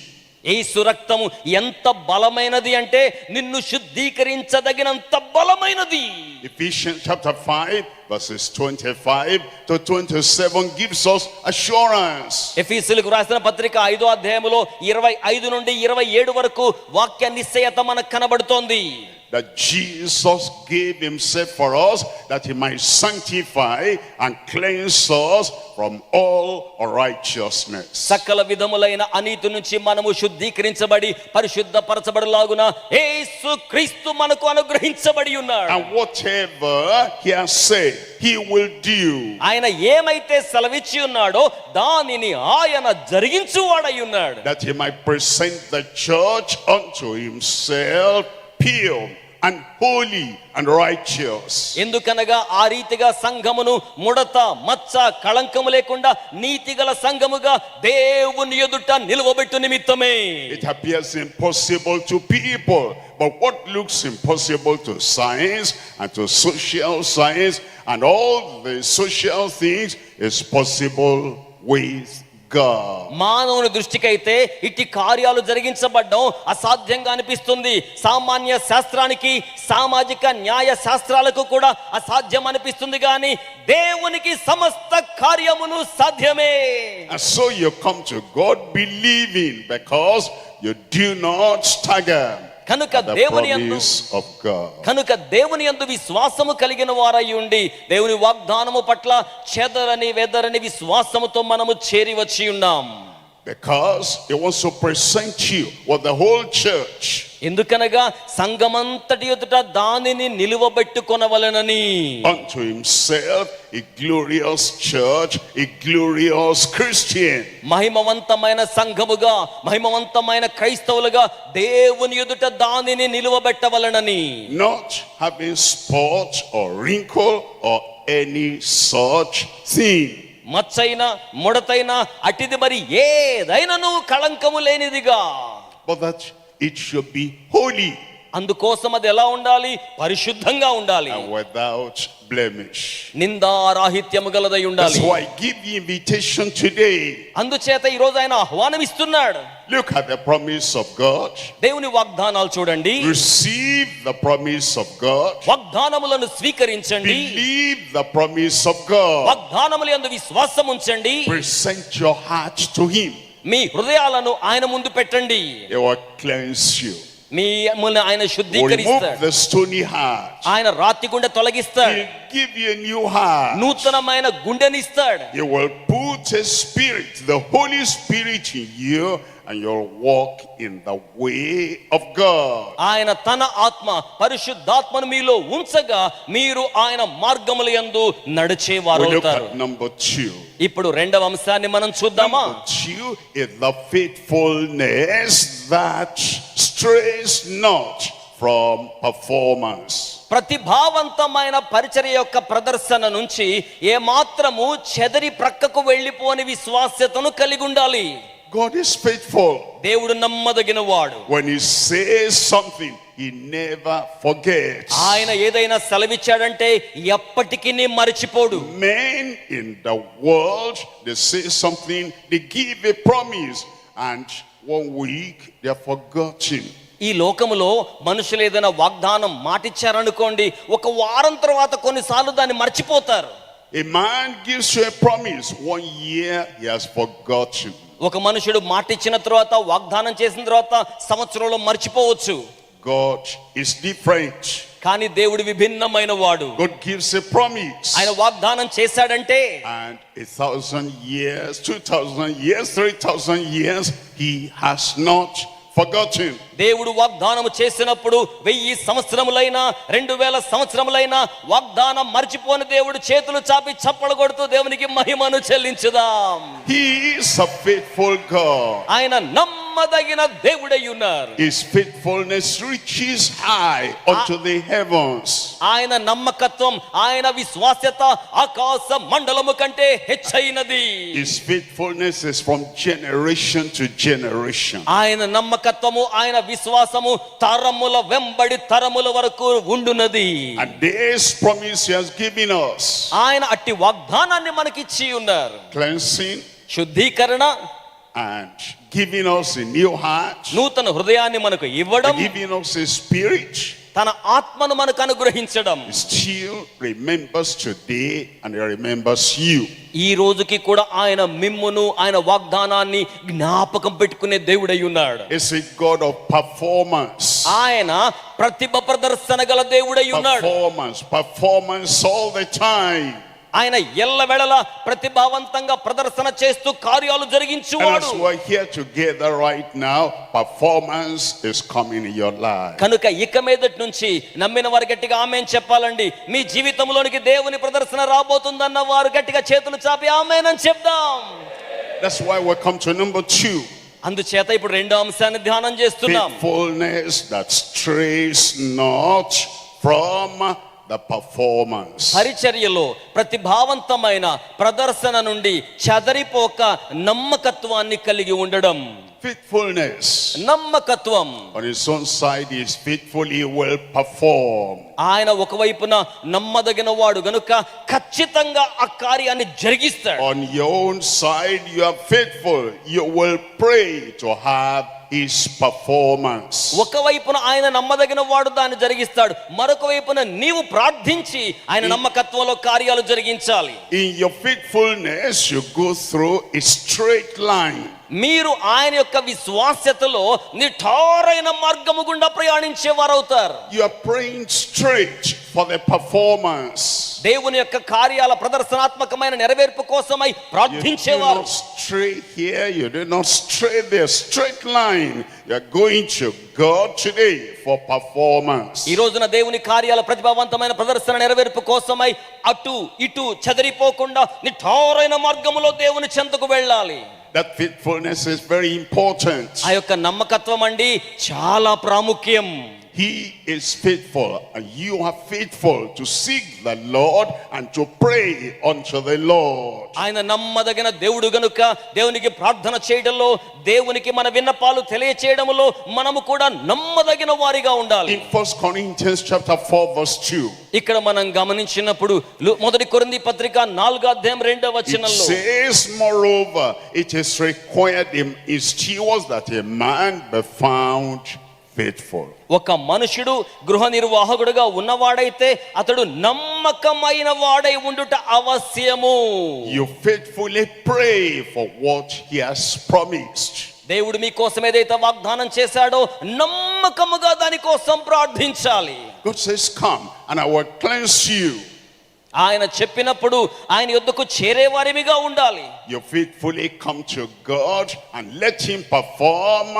Speaker 2: యేసు రక్తము ఎంత బలమైనది అంటే నిన్ను శుద్ధీకరించదగినంత బలమైనది.
Speaker 1: Ephesians chapter 5 verses 25 to 27 gives us assurance.
Speaker 2: ఎఫెసీయులకు రాసిన పత్రిక 5వ అధ్యాయములో 25 నుండి 27 వరకు వాక్య నిశ్చయత మనకు కనబడుతోంది.
Speaker 1: That Jesus gave himself for us, that he might sanctify and cleanse us from all righteousness.
Speaker 2: సకల విధములైన అనీతి నుంచి మనము శుద్ధీకరించబడి పరిశుద్ధపరచబడులాగున యేసు క్రీస్తు మనకు అనుగ్రహించబడి ఉన్నాడు.
Speaker 1: And whatever he has said, he will do.
Speaker 2: ఆయన ఏమైతే సెలవిచ్చి ఉన్నాడో దానిని ఆయన జరిగించువాడై ఉన్నాడు.
Speaker 1: That he might present the church unto himself pure and holy and righteous.
Speaker 2: ఎందుకనగా ఆ రీతిగా సంఘమును ముడత మచ్చ కళంకము లేకుండా నీతిగల సంఘముగా దేవుని ఎదుట నిలువబెట్టు నిమిత్తమే.
Speaker 1: It appears impossible to people, but what looks impossible to science and to social science and all the social things is possible with God.
Speaker 2: మానవుని దృష్టికైతే ఇట్టి కార్యాలు జరిగించబడ్డం అసాధ్యంగా అనిపిస్తుంది. సామాన్య శాస్త్రానికి సామాజిక న్యాయ శాస్త్రాలకు కూడా అసాధ్యం అనిపిస్తుంది, కానీ దేవునికి సమస్త కార్యములు సాధ్యమే.
Speaker 1: And so you come to God believing because you do not stagger
Speaker 2: కనుక
Speaker 1: at the
Speaker 2: దేవుని యందు
Speaker 1: promise of God.
Speaker 2: కనుక దేవుని యందు విశ్వాసము కలిగిన వారై ఉండి దేవుని వాగ్దానము పట్ల చెదరని వెదరని విశ్వాసముతో మనము చేరి వచ్చి ఉన్నాం.
Speaker 1: Because he wants to present you with the whole church.
Speaker 2: ఎందుకనగా సంఘమంతటి ఎదుట దానిని నిలువబెట్టుకొనవలెనని.
Speaker 1: Unto himself a glorious church, a glorious Christian.
Speaker 2: మహిమవంతమైన సంఘముగా మహిమవంతమైన క్రైస్తవులుగా దేవుని ఎదుట దానిని నిలువబెట్టవలెనని.
Speaker 1: Not having spot or wrinkle or any such thing.
Speaker 2: మచ్చైనా ముడతైనా అటిది మరి ఏదైనాను కళంకము లేనిదిగా.
Speaker 1: But that it should be holy
Speaker 2: అందుకోసం అది ఎలా ఉండాలి? పరిశుద్ధంగా ఉండాలి,
Speaker 1: and without blemish.
Speaker 2: నిందారాహిత్యము గలదై ఉండాలి.
Speaker 1: That's why I give you invitation today.
Speaker 2: అందుచేత ఈ రోజు ఆయన ఆహ్వానం ఇస్తున్నాడు.
Speaker 1: Look at the promise of God.
Speaker 2: దేవుని వాగ్దానాలు చూడండి.
Speaker 1: Receive the promise of God.
Speaker 2: వాగ్దానములను స్వీకరించండి.
Speaker 1: Believe the promise of God.
Speaker 2: వాగ్దానముల యందు విశ్వాసం ఉంచండి.
Speaker 1: Present your heart to him.
Speaker 2: మీ హృదయాలను ఆయన ముందు పెట్టండి.
Speaker 1: He will cleanse you.
Speaker 2: మిమ్మల్ని ఆయన
Speaker 1: Will remove
Speaker 2: శుద్ధీకరిస్తాడు.
Speaker 1: the stony heart.
Speaker 2: ఆయన రాతి గుండె తొలగిస్తాడు.
Speaker 1: He'll give you a new heart.
Speaker 2: నూతనమైన గుండెనిస్తాడు.
Speaker 1: He will put his spirit, the Holy Spirit in you, and you'll walk in the way of God.
Speaker 2: ఆయన తన ఆత్మ పరిశుద్ధాత్మను మీలో ఉంచగా మీరు ఆయన మార్గముల యందు నడిచేవారు
Speaker 1: We look
Speaker 2: అవుతారు.
Speaker 1: at number 2.
Speaker 2: ఇప్పుడు రెండవ అంశాన్ని మనం చూద్దామా?
Speaker 1: Number 2 is the faithfulness that strays not from performance.
Speaker 2: ప్రతిభావంతమైన పరిచర్య యొక్క ప్రదర్శన నుంచి ఏ మాత్రము చెదరి ప్రక్కకు వెళ్ళిపోని విశ్వాస్యతను కలిగి ఉండాలి.
Speaker 1: God is faithful.
Speaker 2: దేవుడు నమ్మదగిన వాడు.
Speaker 1: When he says something, he never forgets.
Speaker 2: ఆయన ఏదైనా సెలవిచ్చాడంటే ఎప్పటికీ మరిచిపోడు.
Speaker 1: Men in the world, they say something, they give a promise, and 1 week they are forgotten.
Speaker 2: ఈ లోకములో మనుషులు ఏదైనా వాగ్దానం మాటిచ్చారనుకోండి, ఒక వారం తర్వాత కొన్నిసార్లు దాన్ని మర్చిపోతారు.
Speaker 1: A man gives you a promise, 1 year he has forgotten.
Speaker 2: ఒక మనుషుడు మాటిచ్చిన తర్వాత, వాగ్దానం చేసిన తర్వాత సంవత్సరంలో మర్చిపోవచ్చు.
Speaker 1: God is different.
Speaker 2: కానీ దేవుడు విభిన్నమైన వాడు.
Speaker 1: God gives a promise.
Speaker 2: ఆయన వాగ్దానం చేశాడంటే,
Speaker 1: And 1,000 years, 2,000 years, 3,000 years, he has not forgotten.
Speaker 2: దేవుడు వాగ్దానం చేసినప్పుడు 1000 సంవత్సరములైనా 2000 సంవత్సరములైనా వాగ్దానం మర్చిపోని దేవుడు చేతులు చాపి చప్పలు కొడుతూ దేవునికి మహిమను చెల్లించుదాం.
Speaker 1: He is a faithful God.
Speaker 2: ఆయన నమ్మదగిన దేవుడై ఉన్నారు.
Speaker 1: His faithfulness reaches high unto the heavens.
Speaker 2: ఆయన నమ్మకత్వం, ఆయన విశ్వాస్యత ఆకాశ మండలము కంటే హెచ్చైనది.
Speaker 1: His faithfulness is from generation to generation.
Speaker 2: ఆయన నమ్మకత్వము, ఆయన విశ్వాసము తరముల వెంబడి తరముల వరకు ఉండునది.
Speaker 1: And this promise he has given us,
Speaker 2: ఆయన అట్టి వాగ్దానాన్ని మనకిచ్చి ఉన్నారు.
Speaker 1: cleansing
Speaker 2: శుద్ధీకరణ
Speaker 1: and giving us a new heart,
Speaker 2: నూతన హృదయాన్ని మనకు ఇవ్వడం,
Speaker 1: giving us a spirit.
Speaker 2: తన ఆత్మను మనకు అనుగ్రహించడం.
Speaker 1: He still remembers today and he remembers you.
Speaker 2: ఈ రోజుకి కూడా ఆయన మిమ్మును, ఆయన వాగ్దానాన్ని జ్ఞాపకం పెట్టుకునే దేవుడై ఉన్నాడు.
Speaker 1: He's a God of performance.
Speaker 2: ఆయన ప్రతిభ ప్రదర్శన గల దేవుడై ఉన్నాడు.
Speaker 1: Performance all the time.
Speaker 2: ఆయన ఎల్లవేళలా ప్రతిభావంతంగా ప్రదర్శన చేస్తూ కార్యాలు జరిగించువాడు.
Speaker 1: And as we're here together right now, performance is coming in your life.
Speaker 2: కనుక ఇక మీదటి నుంచి నమ్మిన వారు గట్టిగా ఆమేన్ చెప్పాలండి. మీ జీవితంలోనికి దేవుని ప్రదర్శన రాబోతుందన్న వారు గట్టిగా చేతులు చాపి ఆమేన్ అని చెప్దాం.
Speaker 1: That's why we come to number 2.
Speaker 2: అందుచేత ఇప్పుడు రెండో అంశాన్ని ధ్యానం చేస్తున్నాం.
Speaker 1: Faithfulness that strays not from the performance.
Speaker 2: పరిచర్యలో ప్రతిభావంతమైన ప్రదర్శన నుండి చెదరిపోక నమ్మకత్వాన్ని కలిగి ఉండడం.
Speaker 1: Faithfulness.
Speaker 2: నమ్మకత్వం.
Speaker 1: On his own side he is faithful, he will perform.
Speaker 2: ఆయన ఒకవైపున నమ్మదగిన వాడు గనుక ఖచ్చితంగా ఆ కార్యాన్ని జరిగిస్తాడు.
Speaker 1: On your own side you are faithful, you will pray to have his performance.
Speaker 2: ఒకవైపున ఆయన నమ్మదగిన వాడు దాన్ని జరిగిస్తాడు, మరొక వైపున నీవు ప్రార్థించి ఆయన నమ్మకత్వంలో కార్యాలు జరిగించాలి.
Speaker 1: In your faithfulness you go through a straight line.
Speaker 2: మీరు ఆయన యొక్క విశ్వాస్యతలో నిఠారైన మార్గము గుండా ప్రయాణించే వారవుతారు.
Speaker 1: You are praying straight for the performance.
Speaker 2: దేవుని యొక్క కార్యాల ప్రదర్శనాత్మకమైన నెరవేర్పు కోసమై ప్రార్థించేవారు.
Speaker 1: You do not stray here, you do not stray there, straight line. You are going to God today for performance.
Speaker 2: ఈ రోజున దేవుని కార్యాల ప్రతిభావంతమైన ప్రదర్శన నెరవేర్పు కోసమై అటు ఇటు చెదరిపోకుండా నిఠారైన మార్గములో దేవుని చెంతకు వెళ్ళాలి.
Speaker 1: That faithfulness is very important.
Speaker 2: ఆ యొక్క నమ్మకత్వం అండి చాలా ప్రాముఖ్యం.
Speaker 1: He is faithful and you are faithful to seek the Lord and to pray unto the Lord.
Speaker 2: ఆయన నమ్మదగిన దేవుడు గనుక దేవునికి ప్రార్థన చేయడంలో, దేవునికి మన విన్నపాలు తెలియచేయడంలో మనము కూడా నమ్మదగిన వారిగా ఉండాలి.
Speaker 1: In 1 Corinthians chapter 4 verse 2.
Speaker 2: ఇక్కడ మనం గమనించినప్పుడు మొదటి కొరింథీ పత్రిక 4వ అధ్యాయం 2వ వచనంలో
Speaker 1: it says, moreover, it is required in stewards that a man be found faithful.
Speaker 2: ఒక మనుషుడు గృహ నిర్వాహకుడుగా ఉన్నవాడైతే అతడు నమ్మకమైన వాడై ఉండుట అవశ్యము.
Speaker 1: You faithfully pray for what he has promised.
Speaker 2: దేవుడు మీకోసం ఏదైతే వాగ్దానం చేశాడో నమ్మకముగా దాని కోసం ప్రార్థించాలి.
Speaker 1: God says, come and I will cleanse you.
Speaker 2: ఆయన చెప్పినప్పుడు ఆయన యొద్దకు చేరేవారిగా ఉండాలి.
Speaker 1: You faithfully come to God and let him perform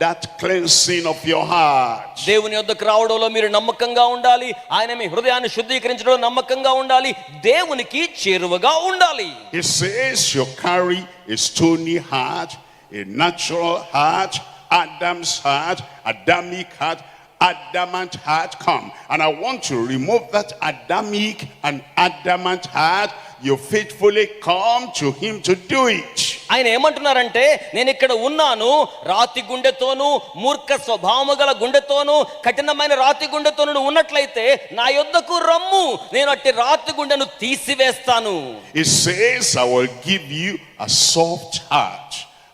Speaker 1: that cleansing of your heart.
Speaker 2: దేవుని యొద్దకు రావడంలో మీరు నమ్మకంగా ఉండాలి. ఆయన మీ హృదయాన్ని శుద్ధీకరించడంలో నమ్మకంగా ఉండాలి. దేవునికి చేరువగా ఉండాలి.
Speaker 1: He says you carry a stony heart, a natural heart, Adam's heart, Adamic heart, adamant heart. Come and I want to remove that Adamic and adamant heart. You faithfully come to him to do it.
Speaker 2: ఆయన ఏమంటున్నారంటే, నేను ఇక్కడ ఉన్నాను, రాతి గుండెతోను మూర్ఖ స్వభావము గల గుండెతోను కఠినమైన రాతి గుండెతోను ఉన్నట్లయితే నా యొద్దకు రమ్ము, నేను అట్టి రాతి గుండెను తీసివేస్తాను.
Speaker 1: He says I will give you a soft heart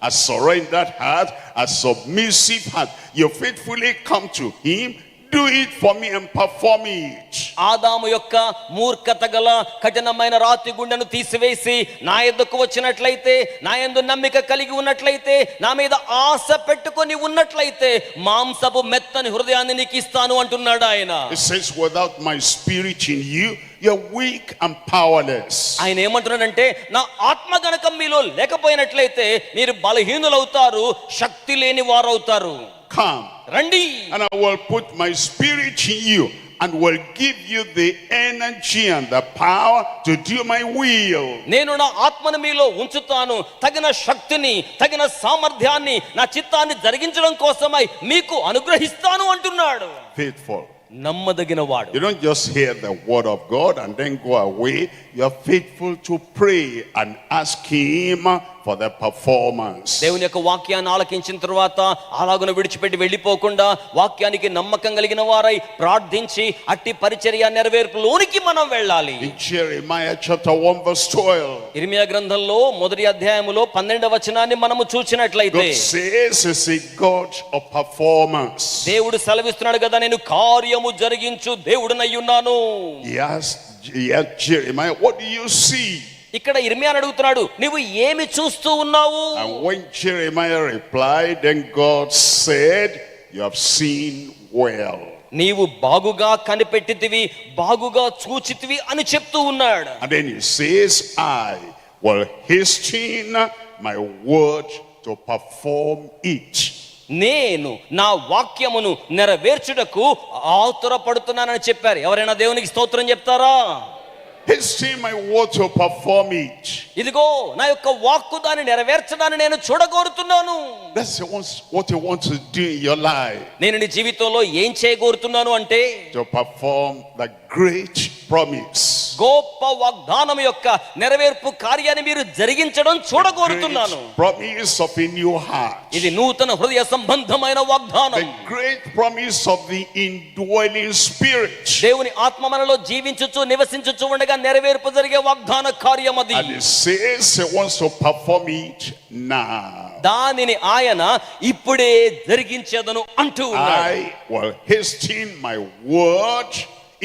Speaker 1: a surrendered heart, a submissive heart. You faithfully come to him, do it for me and perform it.
Speaker 2: ఆదాము యొక్క మూర్ఖత గల కఠినమైన రాతి గుండెను తీసివేసి నా యొద్దకు వచ్చినట్లయితే, నా యందు నమ్మిక కలిగి ఉన్నట్లయితే, నా మీద ఆశ పెట్టుకొని ఉన్నట్లయితే మాంసపు మెత్తని హృదయాన్ని నీకు ఇస్తాను అంటున్నాడు ఆయన.
Speaker 1: It says, without my spirit in you, you're weak and powerless.
Speaker 2: ఆయన ఏమంటున్నాడంటే, నా ఆత్మ గనక మీలో లేకపోయినట్లయితే మీరు బలహీనులవుతారు, శక్తి లేని వారవుతారు.
Speaker 1: Come,
Speaker 2: రండి,
Speaker 1: and I will put my spirit in you and will give you the energy and the power to do my will.
Speaker 2: నేను నా ఆత్మను మీలో ఉంచుతాను, తగిన శక్తిని, తగిన సామర్థ్యాన్ని, నా చిత్తాన్ని జరిగించడం కోసమై మీకు అనుగ్రహిస్తాను అంటున్నాడు.
Speaker 1: Faithful.
Speaker 2: నమ్మదగిన వాడు.
Speaker 1: You don't just hear the word of God and then go away. You are faithful to pray and ask him for the performance.
Speaker 2: దేవుని యొక్క వాక్యాన్ని ఆలకించిన తర్వాత అలాగున విడిచిపెట్టి వెళ్ళిపోకుండా వాక్యానికి నమ్మకం కలిగిన వారై ప్రార్థించి అట్టి పరిచర్య నెరవేర్పులోనికి మనం వెళ్ళాలి.
Speaker 1: In Jeremiah chapter 1 verse 12,
Speaker 2: ఇర్మియా గ్రంథంలో మొదటి అధ్యాయములో 12వ వచనాన్ని మనము చూసినట్లయితే,
Speaker 1: God says is a God of performance.
Speaker 2: దేవుడు సెలవిస్తున్నాడు కదా, నేను కార్యము జరిగించు దేవుడునయ్యున్నాను.
Speaker 1: Yes, Jeremiah, what do you see?
Speaker 2: ఇక్కడ ఇర్మియాను అడుగుతున్నాడు, నువ్వు ఏమి చూస్తూ ఉన్నావు?
Speaker 1: And when Jeremiah replied, then God said, you have seen well.
Speaker 2: నీవు బాగుగా కనిపెట్టితివి, బాగుగా చూచితివి అని చెప్తూ ఉన్నాడు.
Speaker 1: And then he says, I will hasten my word to perform it.
Speaker 2: నేను నా వాక్యమును నెరవేర్చుటకు ఆతురపడుతున్నానని చెప్పారు. ఎవరైనా దేవునికి స్తోత్రం చెప్తారా?
Speaker 1: Hasten my word to perform it.
Speaker 2: ఇదిగో నా యొక్క వాక్కు దాన్ని నెరవేర్చడాన్ని నేను చూడగోరుతున్నాను.
Speaker 1: That's what you want to do in your life.
Speaker 2: నేను నీ జీవితంలో ఏం చేయగోరుతున్నాను అంటే,
Speaker 1: To perform the great promise.
Speaker 2: గొప్ప వాగ్దానం యొక్క నెరవేర్పు కార్యాన్ని మీరు జరిగించడం చూడగోరుతున్నాను.
Speaker 1: Great promise of a new heart.
Speaker 2: ఇది నూతన హృదయ సంబంధమైన వాగ్దానం.
Speaker 1: The great promise of the indwelling spirit.
Speaker 2: దేవుని ఆత్మ మనలో జీవించుచు నివసించుచు ఉండగా నెరవేర్పు జరిగే వాగ్దాన కార్యం అది.
Speaker 1: And it says he wants to perform it now.
Speaker 2: దానిని ఆయన ఇప్పుడే జరిగించేదను అంటూ ఉన్నాడు.
Speaker 1: I will hasten my word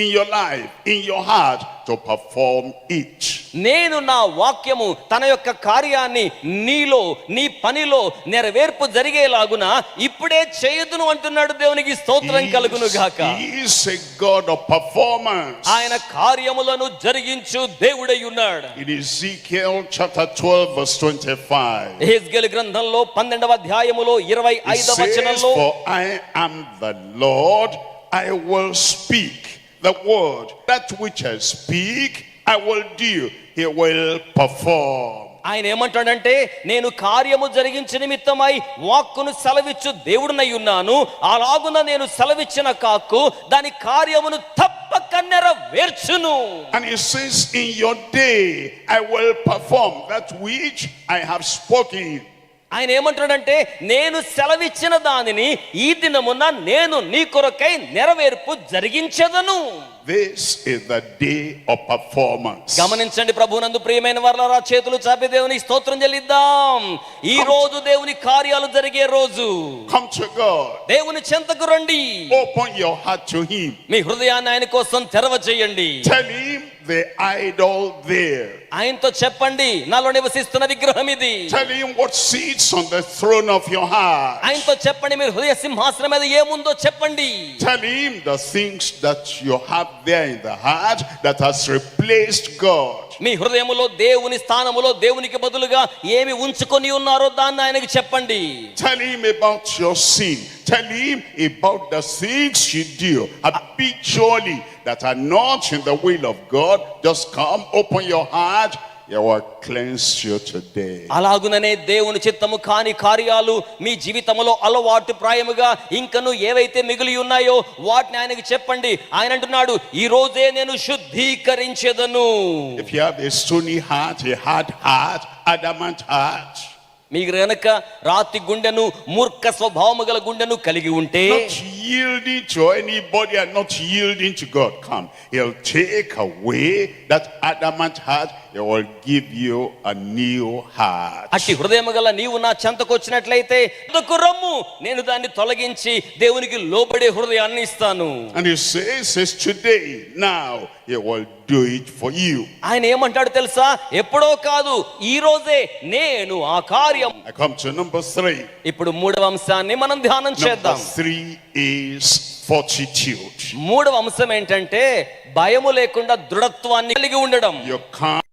Speaker 1: in your life, in your heart, to perform it.
Speaker 2: నేను నా వాక్యము తన యొక్క కార్యాన్ని నీలో, నీ పనిలో నెరవేర్పు జరిగేలాగున ఇప్పుడే చేయదును అంటున్నాడు. దేవునికి స్తోత్రం కలుగును గాక.
Speaker 1: He is a God of performance.
Speaker 2: ఆయన కార్యములను జరిగించు దేవుడై ఉన్నాడు.
Speaker 1: In Ezekiel chapter 12 verse 25,
Speaker 2: యెహెజ్కేలు గ్రంథంలో 12వ అధ్యాయములో
Speaker 1: it
Speaker 2: 25వ
Speaker 1: says,
Speaker 2: వచనంలో,
Speaker 1: for I am the Lord, I will speak the word, that which I speak I will do, he will perform.
Speaker 2: ఆయన ఏమంటాడంటే, నేను కార్యము జరిగించు నిమిత్తమై వాక్కును సెలవిచ్చు దేవుడునై ఉన్నాను, అలాగున నేను సెలవిచ్చిన కాకు దాని కార్యమును తప్పక నెరవేర్చును.
Speaker 1: And he says, in your day I will perform that which I have spoken.
Speaker 2: ఆయన ఏమంటాడంటే, నేను సెలవిచ్చిన దానిని ఈ దినమున నేను నీ కొరకై నెరవేర్పు జరిగించెదను.
Speaker 1: This is the day of performance.
Speaker 2: గమనించండి ప్రభువునందు ప్రియమైన వారలారా, చేతులు చాపి దేవునికి స్తోత్రం చెల్లిద్దాం. ఈ రోజు దేవుని కార్యాలు జరిగే రోజు.
Speaker 1: Come to God.
Speaker 2: దేవుని చెంతకు రండి.
Speaker 1: Open your heart to him.
Speaker 2: మీ హృదయాన్ని ఆయన కోసం తెరవ చేయండి.
Speaker 1: Tell him the idol there.
Speaker 2: ఆయనతో చెప్పండి, నాలో నివసిస్తున్న విగ్రహం ఇది.
Speaker 1: Tell him what sits on the throne of your heart.
Speaker 2: ఆయనతో చెప్పండి, మీరు హృదయ సింహాసనం మీద ఏముందో చెప్పండి.
Speaker 1: Tell him the things that you have there in the heart that has replaced God.
Speaker 2: మీ హృదయములో దేవుని స్థానములో దేవునికి బదులుగా ఏమి ఉంచుకొని ఉన్నారో దాన్ని ఆయనకి చెప్పండి.
Speaker 1: Tell him about your sin. Tell him about the things you do habitually that are not in the will of God. Just come, open your heart. He will cleanse you today.
Speaker 2: అలాగుననే దేవుని చిత్తము కాని కార్యాలు మీ జీవితంలో అలవాటు ప్రాయముగా ఇంకను ఏవైతే మిగిలి ఉన్నాయో వాటిని ఆయనకి చెప్పండి. ఆయన అంటున్నాడు, ఈ రోజే నేను శుద్ధీకరించెదను.
Speaker 1: If you have a stony heart, a hard heart, adamant heart,
Speaker 2: మీకు గనక రాతి గుండెను, మూర్ఖ స్వభావము గల గుండెను కలిగి ఉంటే,
Speaker 1: not yielding to anybody and not yielding to God, come. He'll take away that adamant heart. He will give you a new heart.
Speaker 2: అట్టి హృదయము గల నీవు నా చెంతకు వచ్చినట్లయితే అందుకు రమ్ము, నేను దాన్ని తొలగించి దేవునికి లోబడే హృదయాన్ని ఇస్తాను.
Speaker 1: And he says today, now he will do it for you.
Speaker 2: ఆయన ఏమంటాడు తెలుసా? ఎప్పుడో కాదు, ఈ రోజే నేను ఆ కార్యం.
Speaker 1: I come to number 3.
Speaker 2: ఇప్పుడు మూడవ అంశాన్ని మనం ధ్యానం చేద్దాం.
Speaker 1: Number 3 is fortitude.
Speaker 2: మూడవ అంశం ఏంటంటే భయము లేకుండా దృఢత్వాన్ని కలిగి ఉండడం.
Speaker 1: You come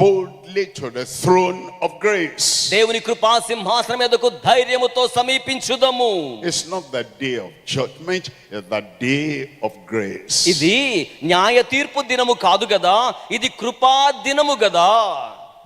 Speaker 1: boldly to the throne of grace.
Speaker 2: దేవుని కృపా సింహాసనం ఎదుకు ధైర్యముతో సమీపించుదము.
Speaker 1: It's not the day of judgment, it's the day of grace.
Speaker 2: ఇది న్యాయ తీర్పు దినము కాదు కదా, ఇది కృపా దినము కదా.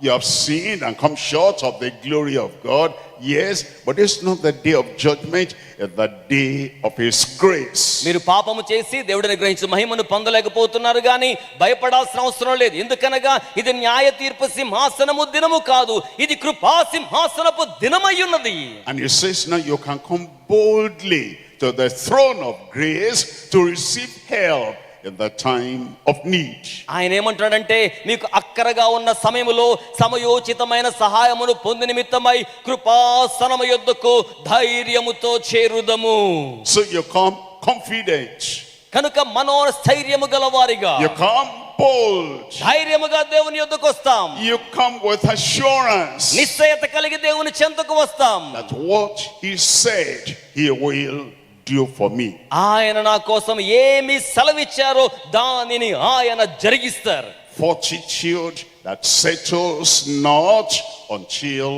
Speaker 1: You have sinned and come short of the glory of God. Yes, but it's not the day of judgment, it's the day of his grace.
Speaker 2: మీరు పాపము చేసి దేవుడిని గ్రహించిన మహిమను పొందలేకపోతున్నారు గాని భయపడాల్సిన అవసరం లేదు. ఎందుకనగా ఇది న్యాయ తీర్పు సింహాసనము దినము కాదు, ఇది కృపా సింహాసనపు దినమయ్యున్నది.
Speaker 1: And he says now you can come boldly to the throne of grace to receive help in the time of need.
Speaker 2: ఆయన ఏమంటాడంటే మీకు అక్కరగా ఉన్న సమయములో సమయోచితమైన సహాయమును పొంది నిమిత్తమై కృపాసనము యొద్దకు ధైర్యముతో చేరుదము.
Speaker 1: So you come confident.
Speaker 2: కనుక మనోస్థైర్యము గలవారిగా,
Speaker 1: You come bold.
Speaker 2: ధైర్యముగా దేవుని యొద్దకు వస్తాం.
Speaker 1: You come with assurance
Speaker 2: నిశ్చయత కలిగి దేవుని చెంతకు వస్తాం.
Speaker 1: that what he said he will do for me.
Speaker 2: ఆయన నా కోసం ఏమి సెలవిచ్చారో దానిని ఆయన జరిగిస్తారు.
Speaker 1: Fortitude that settles not until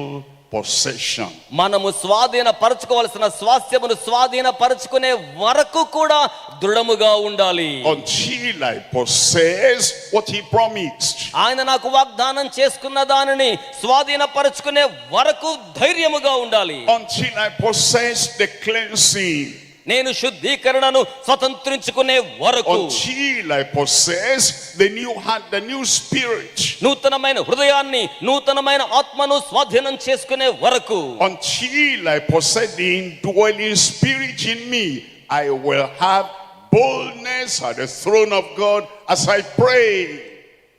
Speaker 1: possession.
Speaker 2: మనము స్వాధీన పరచుకోవాల్సిన స్వాస్థ్యమును స్వాధీన పరచుకునే వరకు కూడా దృఢముగా ఉండాలి.
Speaker 1: Until I possess what he promised.
Speaker 2: ఆయన నాకు వాగ్దానం చేసుకున్న దానిని స్వాధీన పరచుకునే వరకు ధైర్యముగా ఉండాలి.
Speaker 1: Until I possess the cleansing.
Speaker 2: నేను శుద్ధీకరణను స్వతంత్రించుకునే వరకు.
Speaker 1: Until I possess the new heart, the new spirit.
Speaker 2: నూతనమైన హృదయాన్ని, నూతనమైన ఆత్మను స్వాధీనం చేసుకునే వరకు.
Speaker 1: Until I possess the indwelling spirit in me, I will have boldness at the throne of God as I pray.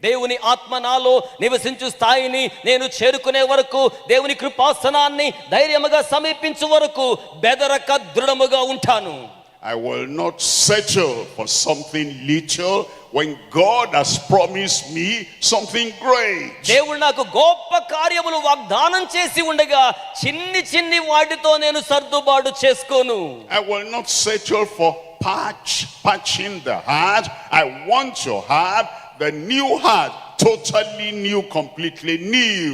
Speaker 2: దేవుని ఆత్మ నాలో నివసించు స్థాయిని నేను చేరుకునే వరకు, దేవుని కృపాసనాన్ని ధైర్యముగా సమీపించు వరకు బెదరక దృఢముగా ఉంటాను.
Speaker 1: I will not settle for something little when God has promised me something great.
Speaker 2: దేవుడు నాకు గొప్ప కార్యములు వాగ్దానం చేసి ఉండగా చిన్ని చిన్ని వాటితో నేను సర్దుబాటు చేసుకోను.
Speaker 1: I will not settle for patching the heart. I want to have the new heart, totally new, completely new.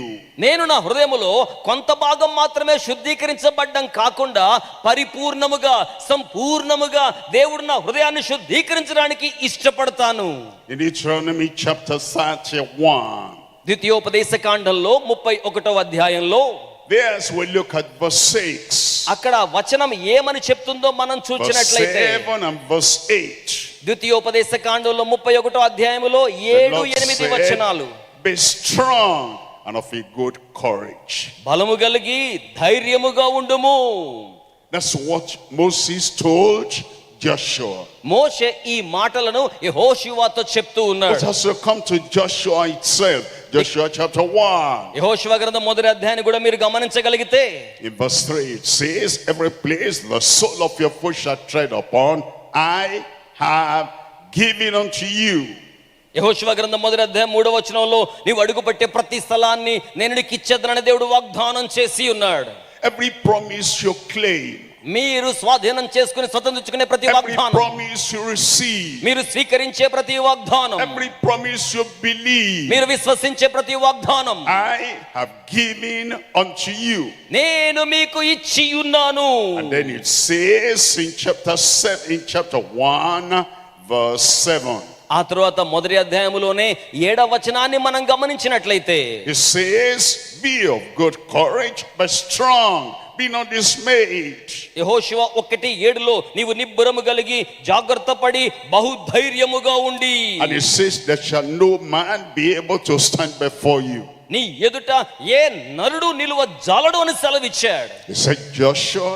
Speaker 2: నేను నా హృదయములో కొంత భాగం మాత్రమే శుద్ధీకరించబడ్డం కాకుండా పరిపూర్ణముగా, సంపూర్ణముగా దేవుడు నా హృదయాన్ని శుద్ధీకరించడానికి ఇష్టపడతాను.
Speaker 1: In Deuteronomy chapter 31.
Speaker 2: ద్వితీయోపదేశ కాండంలో 31వ అధ్యాయంలో
Speaker 1: There's we look at verse 6.
Speaker 2: అక్కడ వచనం ఏమని చెప్తుందో మనం
Speaker 1: Verse
Speaker 2: చూచినట్లయితే
Speaker 1: 7 and verse 8.
Speaker 2: ద్వితీయోపదేశ కాండంలో 31వ అధ్యాయములో
Speaker 1: The
Speaker 2: 7,
Speaker 1: Lord
Speaker 2: 8
Speaker 1: said,
Speaker 2: వచనాలు.
Speaker 1: be strong and of a good courage.
Speaker 2: బలము కలిగి ధైర్యముగా ఉండుము.
Speaker 1: That's what Moses told Joshua.
Speaker 2: మోషే ఈ మాటలను యెహోషువతో చెప్తూ ఉన్నాడు.
Speaker 1: It has to come to Joshua itself. Joshua chapter 1.
Speaker 2: యెహోషువ గ్రంథం మొదటి అధ్యాయాన్ని కూడా మీరు గమనించగలిగితే
Speaker 1: In verse 3 it says, every place the sole of your foot shall tread upon, I have given unto you.
Speaker 2: యెహోషువ గ్రంథం మొదటి అధ్యాయం 3వ వచనంలో నీవు అడుగుపెట్టే ప్రతి స్థలాన్ని నేను నీకు ఇచ్చేదనని దేవుడు వాగ్దానం చేసి ఉన్నాడు.
Speaker 1: Every promise you claim,
Speaker 2: మీరు స్వాధీనం చేసుకుని స్వతంత్రించుకునే ప్రతి
Speaker 1: every
Speaker 2: వాగ్దానం,
Speaker 1: promise you receive,
Speaker 2: మీరు స్వీకరించే ప్రతి వాగ్దానం,
Speaker 1: every promise you believe,
Speaker 2: మీరు విశ్వసించే ప్రతి వాగ్దానం
Speaker 1: I have given unto you.
Speaker 2: నేను మీకు ఇచ్చి ఉన్నాను.
Speaker 1: And then it says in chapter 1 verse 7.
Speaker 2: ఆ తరువాత మొదటి అధ్యాయములోనే 7వ వచనాన్ని మనం గమనించినట్లయితే
Speaker 1: It says, be of good courage, but strong, be not dismayed.
Speaker 2: యెహోషువ 1:7లో నీవు నిబ్బరము కలిగి జాగ్రత్త పడి బహుధైర్యముగా ఉండి.
Speaker 1: And it says, there shall no man be able to stand before you.
Speaker 2: నీ ఎదుట ఏ నరుడు నిలువ జాలడు అని సెలవిచ్చాడు.
Speaker 1: He said, Joshua,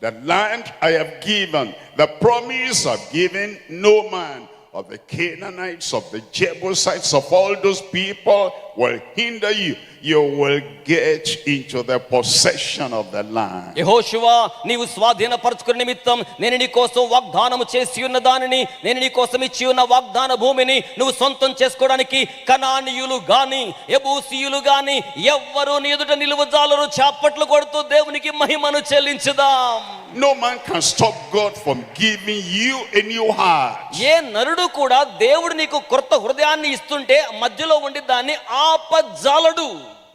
Speaker 1: The land I have given, the promise I've given, no man of the Canaanites, of the Jebusites, of all those people will hinder you. You will get into the possession of the land.
Speaker 2: యెహోషువా, నీవు స్వాధీనపరచుకునే నిమిత్తం నేను నీ కోసం వాగ్దానము చేసి ఉన్న దానిని, నేను నీ కోసం ఇచ్చి ఉన్న వాగ్దాన భూమిని నువ్వు సొంతం చేసుకోవడానికి కనానీయులు గాని యెబూసీయులు గాని ఎవ్వరూ నీ ఎదుట నిలువజాలరు. చప్పట్లు కొడుతూ దేవునికి మహిమను చెల్లించుదాం.
Speaker 1: No man can stop God from giving you a new heart.
Speaker 2: ఏ నరుడు కూడా దేవుడు నీకు కొత్త హృదయాన్ని ఇస్తుంటే మధ్యలో ఉండి దాన్ని ఆపజాలడు.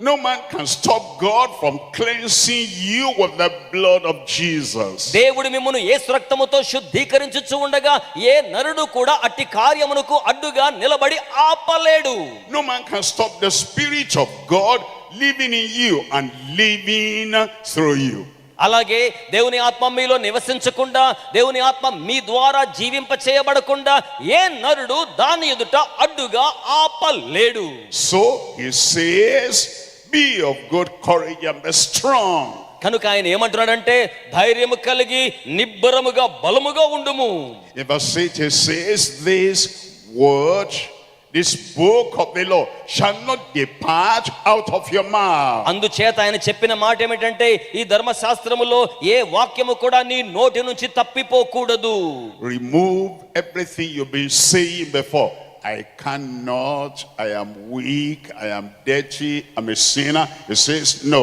Speaker 1: No man can stop God from cleansing you with the blood of Jesus.
Speaker 2: దేవుడు మిమ్మును యేసు రక్తముతో శుద్ధీకరించుచు ఉండగా ఏ నరుడు కూడా అట్టి కార్యమునకు అడ్డుగా నిలబడి ఆపలేడు.
Speaker 1: No man can stop the Spirit of God living in you and living through you.
Speaker 2: అలాగే దేవుని ఆత్మ మీలో నివసించకుండా, దేవుని ఆత్మ మీ ద్వారా జీవింప చేయబడకుండా ఏ నరుడు దాని ఎదుట అడ్డుగా ఆపలేడు.
Speaker 1: So he says, be of good courage and be strong.
Speaker 2: కనుక ఆయన ఏమంటున్నాడంటే ధైర్యము కలిగి నిబ్బరముగా బలముగా ఉండుము.
Speaker 1: In verse 8 he says, this word, this book of the law shall not depart out of your mouth.
Speaker 2: అందుచేత ఆయన చెప్పిన మాట ఏమిటంటే ఈ ధర్మశాస్త్రములో ఏ వాక్యము కూడా నీ నోటి నుంచి తప్పిపోకూడదు.
Speaker 1: Remove everything you've been saying before. I cannot, I am weak, I am dirty, I'm a sinner. He says, no,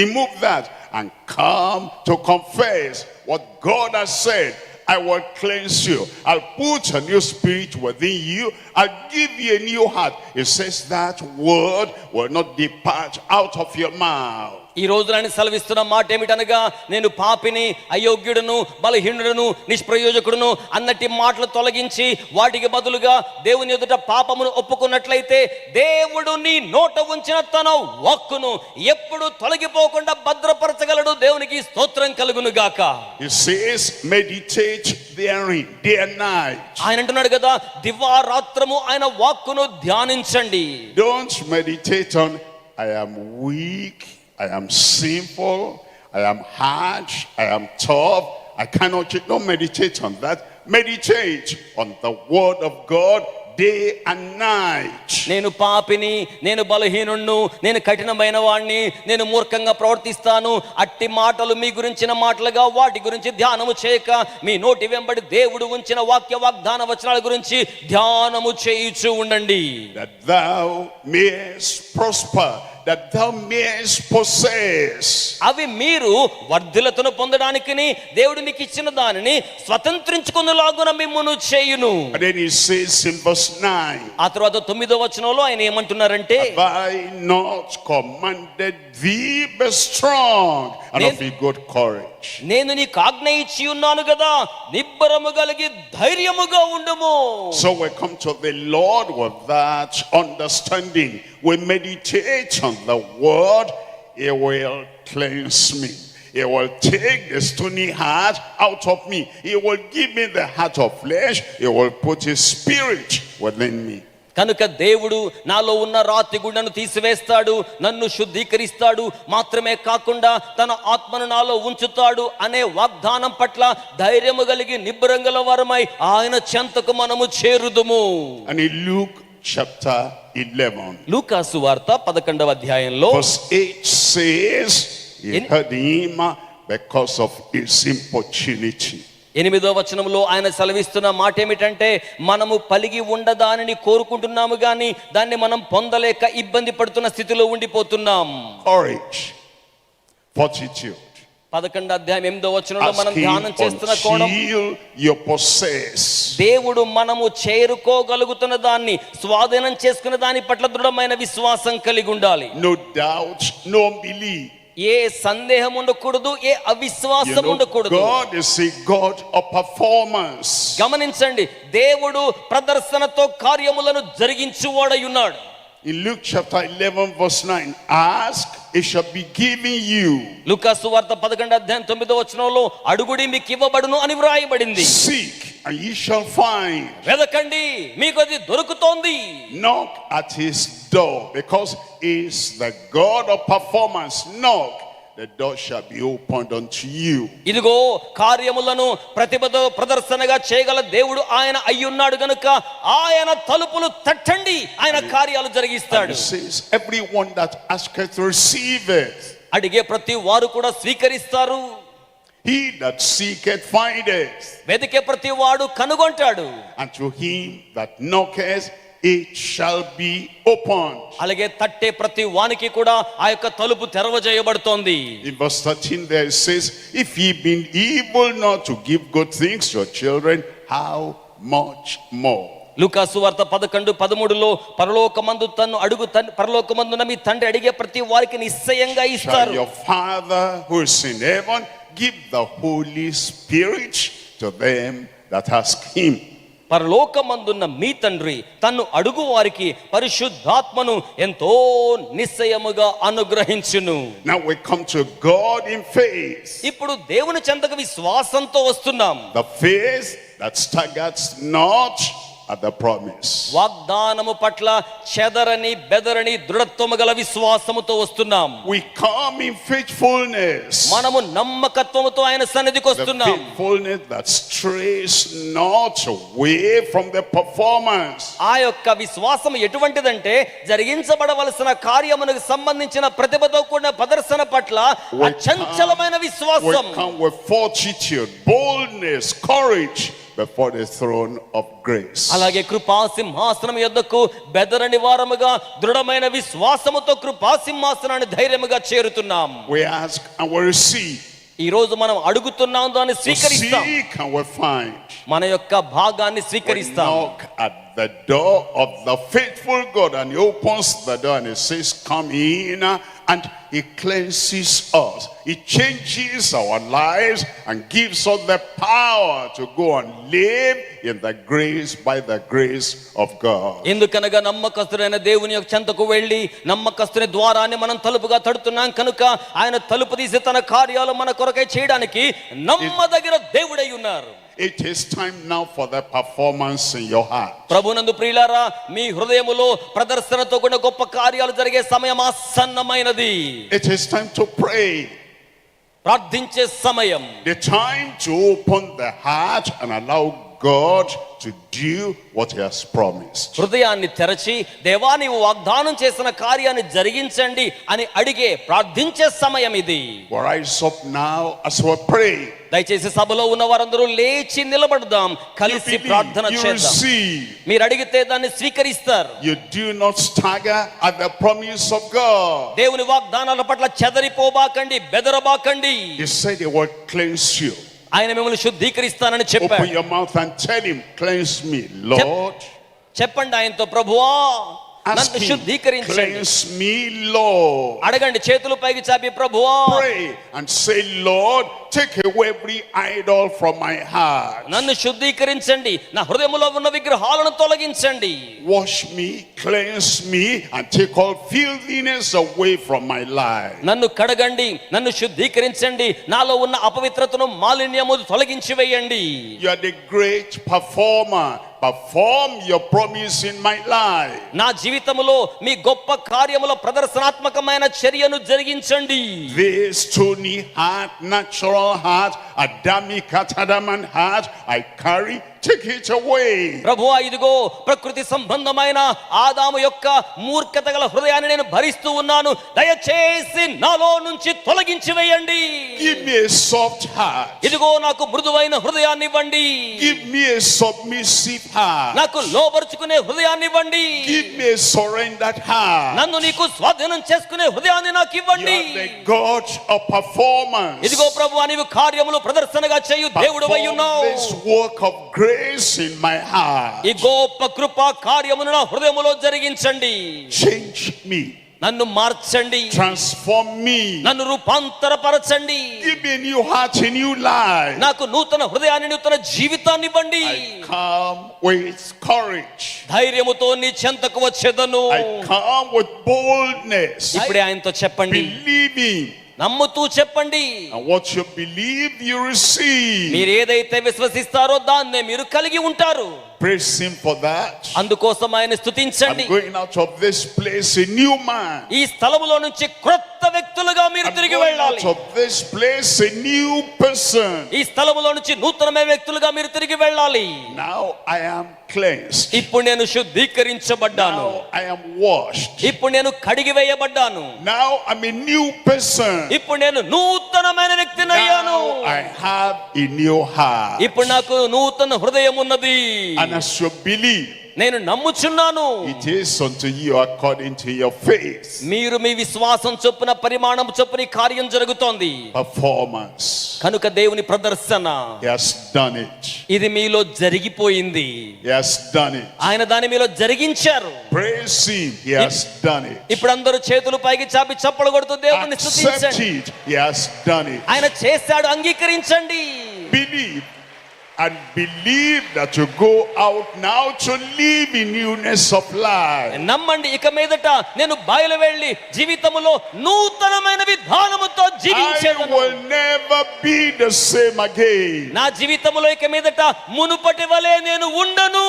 Speaker 1: remove that and come to confess what God has said. I will cleanse you. I'll put a new spirit within you. I'll give you a new heart. It says that word will not depart out of your mouth.
Speaker 2: ఈ రోజు నేను సెలవిస్తున్న మాట ఏమిటనగా, నేను పాపిని, అయోగ్యుడును, బలహీనుడును, నిష్ప్రయోజకుడును అన్నటి మాటలు తొలగించి వాటికి బదులుగా దేవుని ఎదుట పాపమును ఒప్పుకున్నట్లయితే దేవుడు నీ నోట ఉంచిన తన వాక్కును ఎప్పుడు తొలగిపోకుండా భద్రపరచగలడు. దేవునికి స్తోత్రం కలుగును గాక.
Speaker 1: He says, meditate therein day and night.
Speaker 2: ఆయన అంటున్నాడు కదా, దివారాత్రము ఆయన వాక్కును ధ్యానించండి.
Speaker 1: Don't meditate on I am weak, I am sinful, I am harsh, I am tough, I cannot. Don't meditate on that. Meditate on the word of God day and night.
Speaker 2: నేను పాపిని, నేను బలహీనుణ్ణు, నేను కఠినమైన వాణ్ణి, నేను మూర్ఖంగా ప్రవర్తిస్తాను అట్టి మాటలు మీ గురించిన మాటలుగా వాటి గురించి ధ్యానము చేయక మీ నోటి వెంబడి దేవుడు ఉంచిన వాక్య వాగ్దాన వచనాల గురించి ధ్యానము చేయుచు ఉండండి.
Speaker 1: That thou mayest prosper, that thou mayest possess.
Speaker 2: అవి మీరు వర్ధిల్లతను పొందడానికిని దేవుడు మీకు ఇచ్చిన దానిని స్వతంత్రించుకునేలాగున మిమ్మును చేయును.
Speaker 1: And then he says in verse 9,
Speaker 2: ఆ తర్వాత 9వ వచనంలో ఆయన ఏమంటున్నారంటే,
Speaker 1: have I not commanded thee, be strong and of a good courage.
Speaker 2: నేను నీకు ఆజ్ఞ ఇచ్చి ఉన్నాను కదా, నిబ్బరము కలిగి ధైర్యముగా ఉండుము.
Speaker 1: So we come to the Lord with that understanding. We meditate on the word. He will cleanse me. He will take the stony heart out of me. He will give me the heart of flesh. He will put his spirit within me.
Speaker 2: కనుక దేవుడు నాలో ఉన్న రాతి గుండెను తీసివేస్తాడు, నన్ను శుద్ధీకరిస్తాడు, మాత్రమే కాకుండా తన ఆత్మను నాలో ఉంచుతాడు అనే వాగ్దానం పట్ల ధైర్యము కలిగి నిబ్బరంగల వారమై ఆయన చెంతకు మనము చేరుదుము.
Speaker 1: And in Luke chapter 11,
Speaker 2: లూకాసు వార్త 11వ అధ్యాయంలో
Speaker 1: verse 8 says, he heard him because of his importunity.
Speaker 2: 8వ వచనంలో ఆయన సెలవిస్తున్న మాట ఏమిటంటే, మనము పలిగి ఉండదానిని కోరుకుంటున్నాము గాని దాన్ని మనం పొందలేక ఇబ్బంది పడుతున్న స్థితిలో ఉండిపోతున్నాం.
Speaker 1: Courage, fortitude.
Speaker 2: 11వ అధ్యాయం 8వ వచనంలో మనం ధ్యానం చేస్తున్న కోణం,
Speaker 1: until you possess.
Speaker 2: దేవుడు మనము చేరుకోగలుగుతున్న దాన్ని, స్వాధీనం చేసుకున్న దాని పట్ల దృఢమైన విశ్వాసం కలిగి ఉండాలి.
Speaker 1: No doubt, no unbelief.
Speaker 2: ఏ సందేహం ఉండకూడదు, ఏ అవిశ్వాసం ఉండకూడదు.
Speaker 1: God is a God of performance.
Speaker 2: గమనించండి, దేవుడు ప్రదర్శనతో కార్యములను జరిగించువాడై ఉన్నాడు.
Speaker 1: In Luke chapter 11 verse 9, ask, it shall be given you.
Speaker 2: లూకాసు వార్త 11వ అధ్యాయం 9వ వచనంలో అడుగుడి మీకు ఇవ్వబడును అని వ్రాయబడింది.
Speaker 1: Seek and ye shall find.
Speaker 2: వెదకండి మీకు అది దొరుకుతోంది.
Speaker 1: Knock at his door, because he is the God of performance. Knock the door shall be opened unto you.
Speaker 2: ఇదిగో కార్యములను ప్రతిభతో ప్రదర్శనగా చేయగల దేవుడు ఆయన అయ్యున్నాడు గనుక ఆయన తలుపులు తట్టండి, ఆయన కార్యాలు జరిగిస్తాడు.
Speaker 1: And it says, everyone that asketh receiveth.
Speaker 2: అడిగే ప్రతి వారు కూడా స్వీకరిస్తారు.
Speaker 1: He that seeketh findeth.
Speaker 2: వెతికే ప్రతి వాడు కనుగొంటాడు.
Speaker 1: And to him that knocketh it shall be opened.
Speaker 2: అలాగే తట్టే ప్రతి వానికి కూడా ఆ యొక్క తలుపు తెరవజేయబడుతోంది.
Speaker 1: In verse 13 there it says, if ye be able not to give good things to your children, how much more?
Speaker 2: లూకా సువార్త 11:13లో పరలోకమందు తన్ను అడుగు పరలోకమందున మీ తండ్రి అడిగే ప్రతి వారికి నిశ్చయంగా
Speaker 1: Shall
Speaker 2: ఇస్తారు.
Speaker 1: your Father who is in heaven give the Holy Spirit to them that ask him.
Speaker 2: పరలోకమందున్న మీ తండ్రి తన్ను అడుగు వారికి పరిశుద్ధాత్మను ఎంతో నిశ్చయముగా అనుగ్రహించును.
Speaker 1: Now we come to God in faith.
Speaker 2: ఇప్పుడు దేవుని చెంతకు విశ్వాసంతో వస్తున్నాం.
Speaker 1: The faith that staggers not at the promise.
Speaker 2: వాగ్దానము పట్ల చెదరని బెదరని దృఢత్వము గల విశ్వాసముతో వస్తున్నాం.
Speaker 1: We come in faithfulness.
Speaker 2: మనము నమ్మకత్వముతో ఆయన సన్నిధికి
Speaker 1: The
Speaker 2: వస్తున్నాం.
Speaker 1: faithfulness that strays not away from the performance.
Speaker 2: ఆ యొక్క విశ్వాసం ఎటువంటిదంటే జరిగించబడవలసిన కార్యమునకు సంబంధించిన ప్రతిభతో కూడిన ప్రదర్శన పట్ల అచంచలమైన విశ్వాసం.
Speaker 1: We come with fortitude, boldness, courage before the throne of grace.
Speaker 2: అలాగే కృపా సింహాసనం యొద్దకు బెదరని వారముగా దృఢమైన విశ్వాసముతో కృపా సింహాసనాన్ని ధైర్యముగా చేరుతున్నాం.
Speaker 1: We ask and we receive.
Speaker 2: ఈ రోజు మనం అడుగుతున్నాం, దాన్ని
Speaker 1: We
Speaker 2: స్వీకరిస్తాం.
Speaker 1: seek and we find.
Speaker 2: మన యొక్క భాగాన్ని
Speaker 1: We
Speaker 2: స్వీకరిస్తాం.
Speaker 1: knock at the door of the faithful God and he opens the door and he says, come in, and he cleanses us. He changes our lives and gives us the power to go and live in the grace, by the grace of God.
Speaker 2: ఎందుకనగా నమ్మకస్తుడైన దేవుని యొక్క చెంతకు వెళ్ళి నమ్మకస్తుని ద్వారాన్ని మనం తలుపుగా తడుతున్నాం కనుక ఆయన తలుపు తీసి తన కార్యాలు మన కొరకై చేయడానికి నమ్మదగిన దేవుడై ఉన్నారు.
Speaker 1: It is time now for the performance in your heart.
Speaker 2: ప్రభునందు ప్రియులారా, మీ హృదయములో ప్రదర్శనతో కూడిన గొప్ప కార్యాలు జరిగే సమయం ఆసన్నమైనది.
Speaker 1: It is time to pray.
Speaker 2: ప్రార్థించే సమయం.
Speaker 1: The time to open the heart and allow God to do what he has promised.
Speaker 2: హృదయాన్ని తెరచి దేవా నీవు వాగ్దానం చేసిన కార్యాన్ని జరిగించండి అని అడిగే ప్రార్థించే సమయం ఇది.
Speaker 1: We rise up now as we pray.
Speaker 2: దయచేసి సభలో ఉన్న వారందరూ లేచి నిలబడదాం, కలిసి ప్రార్థన
Speaker 1: You
Speaker 2: చేద్దాం.
Speaker 1: receive.
Speaker 2: మీరు అడిగితే దాన్ని స్వీకరిస్తారు.
Speaker 1: You do not stagger at the promise of God.
Speaker 2: దేవుని వాగ్దానాల పట్ల చెదరిపోబాకండి, బెదరబాకండి.
Speaker 1: He said he will cleanse you.
Speaker 2: ఆయన మిమ్మల్ని శుద్ధీకరిస్తానని చెప్పాడు.
Speaker 1: Open your mouth and tell him, cleanse me, Lord.
Speaker 2: చెప్పండి ఆయనతో, ప్రభువా
Speaker 1: Ask
Speaker 2: నన్ను
Speaker 1: him,
Speaker 2: శుద్ధీకరించండి.
Speaker 1: cleanse me, Lord.
Speaker 2: అడగండి, చేతులు పైకి చాపి ప్రభువా
Speaker 1: Pray and say, Lord, take away every idol from my heart.
Speaker 2: నన్ను శుద్ధీకరించండి, నా హృదయములో ఉన్న విగ్రహాలను తొలగించండి.
Speaker 1: Wash me, cleanse me, and take all filthiness away from my life.
Speaker 2: నన్ను కడగండి, నన్ను శుద్ధీకరించండి, నాలో ఉన్న అపవిత్రతను మాలిన్యము తొలగించి వేయండి.
Speaker 1: You are the great performer. Perform your promise in my life.
Speaker 2: నా జీవితములో మీ గొప్ప కార్యముల ప్రదర్శనాత్మకమైన చర్యను జరిగించండి.
Speaker 1: This stony heart, natural heart, Adamic Adamant heart, I carry, take it away.
Speaker 2: ప్రభువా ఇదిగో ప్రకృతి సంబంధమైన ఆదాము యొక్క మూర్ఖత గల హృదయాన్ని నేను భరిస్తూ ఉన్నాను, దయచేసి నాలో నుంచి తొలగించి వేయండి.
Speaker 1: Give me a soft heart.
Speaker 2: ఇదిగో నాకు మృదువైన హృదయాన్ని ఇవ్వండి.
Speaker 1: Give me a submissive heart.
Speaker 2: నాకు లోబరుచుకునే హృదయాన్ని ఇవ్వండి.
Speaker 1: Give me a surrendered heart.
Speaker 2: నన్ను నీకు స్వాధీనం చేసుకునే హృదయాన్ని నాకు
Speaker 1: You
Speaker 2: ఇవ్వండి.
Speaker 1: are the God of performance.
Speaker 2: ఇదిగో ప్రభువా నీవు కార్యములు ప్రదర్శనగా చేయు దేవుడవై
Speaker 1: Perform
Speaker 2: ఉన్నావు.
Speaker 1: this work of grace in my heart.
Speaker 2: ఈ గొప్ప కృపా కార్యమును నా హృదయములో జరిగించండి.
Speaker 1: Change me.
Speaker 2: నన్ను మార్చండి,
Speaker 1: Transform me.
Speaker 2: నన్ను రూపాంతరపరచండి.
Speaker 1: Give me a new heart, a new life.
Speaker 2: నాకు నూతన హృదయాన్ని, నూతన జీవితాన్ని ఇవ్వండి.
Speaker 1: I come with courage.
Speaker 2: ధైర్యముతో నీ చెంతకు వచ్చేదను.
Speaker 1: I come with boldness.
Speaker 2: ఇప్పుడే ఆయనతో చెప్పండి,
Speaker 1: Believing.
Speaker 2: నమ్ముతూ చెప్పండి.
Speaker 1: And what you believe, you receive.
Speaker 2: మీరు ఏదైతే విశ్వసిస్తారో దాన్నే మీరు కలిగి ఉంటారు.
Speaker 1: praise him for that.
Speaker 2: అందుకోసం ఆయన స్తుతించండి.
Speaker 1: I'm going out of this place a new man.
Speaker 2: ఈ స్థలములో నుంచి క్రొత్త వ్యక్తులుగా మీరు
Speaker 1: I'm
Speaker 2: తిరిగి
Speaker 1: going
Speaker 2: వెళ్ళాలి.
Speaker 1: out of this place a new person.
Speaker 2: ఈ స్థలములో నుంచి నూతనమైన వ్యక్తులుగా మీరు తిరిగి వెళ్ళాలి.
Speaker 1: Now I am cleansed.
Speaker 2: ఇప్పుడు నేను శుద్ధీకరించబడ్డాను.
Speaker 1: Now I am washed.
Speaker 2: ఇప్పుడు నేను కడిగి వేయబడ్డాను.
Speaker 1: Now I'm a new person.
Speaker 2: ఇప్పుడు నేను నూతనమైన వ్యక్తిని అయ్యాను.
Speaker 1: Now I have a new heart.
Speaker 2: ఇప్పుడు నాకు నూతన హృదయం ఉన్నది.
Speaker 1: And as you believe,
Speaker 2: నేను నమ్ముచున్నాను.
Speaker 1: it is unto you according to your faith.
Speaker 2: మీరు మీ విశ్వాసం చొప్పున పరిమాణం చొప్పున ఈ కార్యం జరుగుతోంది.
Speaker 1: Performance.
Speaker 2: కనుక దేవుని ప్రదర్శన
Speaker 1: He has done it.
Speaker 2: ఇది మీలో జరిగిపోయింది.
Speaker 1: He has done it.
Speaker 2: ఆయన దాని మీలో జరిగించారు.
Speaker 1: Praise him. He has done it.
Speaker 2: ఇప్పుడు అందరూ చేతులు పైకి చాపి చప్పలు కొడుతూ దేవుని
Speaker 1: Accept
Speaker 2: స్తుతించండి.
Speaker 1: it. He has done it.
Speaker 2: ఆయన చేశాడు, అంగీకరించండి.
Speaker 1: Believe and believe that you go out now to live in newness of life.
Speaker 2: నమ్మండి, ఇక మీదట నేను బయలు వెళ్ళి జీవితములో నూతనమైన విధానముతో
Speaker 1: I
Speaker 2: జీవించేదను.
Speaker 1: will never be the same again.
Speaker 2: నా జీవితములో ఇక మీదట మునుపటి వలె నేను ఉండను.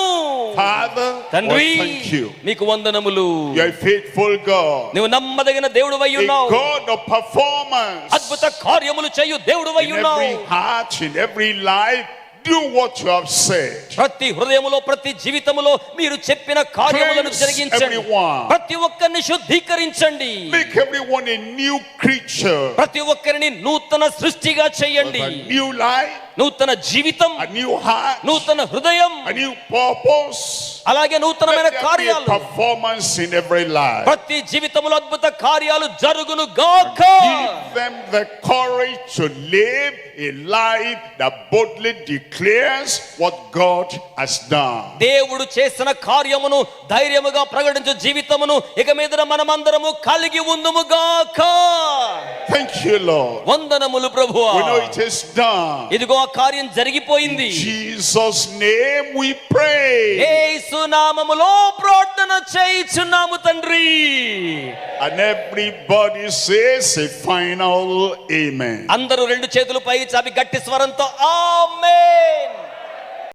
Speaker 1: Father,
Speaker 2: తండ్రి,
Speaker 1: oh, thank you.
Speaker 2: నీకు వందనములు.
Speaker 1: You are a faithful God.
Speaker 2: నువ్వు నమ్మదగిన దేవుడు అయి
Speaker 1: A
Speaker 2: ఉన్నావు.
Speaker 1: God of performance.
Speaker 2: అద్భుత కార్యములు చేయు దేవుడు అయి
Speaker 1: In
Speaker 2: ఉన్నావు.
Speaker 1: every heart, in every life, do what you have said.
Speaker 2: ప్రతి హృదయములో ప్రతి జీవితములో మీరు చెప్పిన కార్యములను
Speaker 1: Cleanse
Speaker 2: జరిగించండి.
Speaker 1: everyone.
Speaker 2: ప్రతి ఒక్కరిని శుద్ధీకరించండి.
Speaker 1: Make everyone a new creature.
Speaker 2: ప్రతి ఒక్కరిని నూతన సృష్టిగా
Speaker 1: With
Speaker 2: చేయండి.
Speaker 1: a new life,
Speaker 2: నూతన జీవితం,
Speaker 1: a new heart,
Speaker 2: నూతన హృదయం,
Speaker 1: a new purpose.
Speaker 2: అలాగే నూతనమైన
Speaker 1: Let there be a
Speaker 2: కార్యాలు
Speaker 1: performance in every life.
Speaker 2: ప్రతి జీవితంలో అద్భుత కార్యాలు జరుగును గాక.
Speaker 1: Give them the courage to live a life that boldly declares what God has done.
Speaker 2: దేవుడు చేసిన కార్యమును ధైర్యముగా ప్రకటించు జీవితమును ఇక మీద మనమందరము కలిగి ఉందుము గాక.
Speaker 1: Thank you, Lord.
Speaker 2: వందనములు ప్రభువా.
Speaker 1: We know it is done.
Speaker 2: ఇదిగో ఆ కార్యం జరిగిపోయింది.
Speaker 1: In Jesus' name we pray.
Speaker 2: యేసు నామములో ప్రార్థన చేయుచున్నాము తండ్రి.
Speaker 1: And everybody says a final amen.
Speaker 2: అందరూ రెండు చేతులు పైకి చాపి గట్టి స్వరంతో ఆమేన్.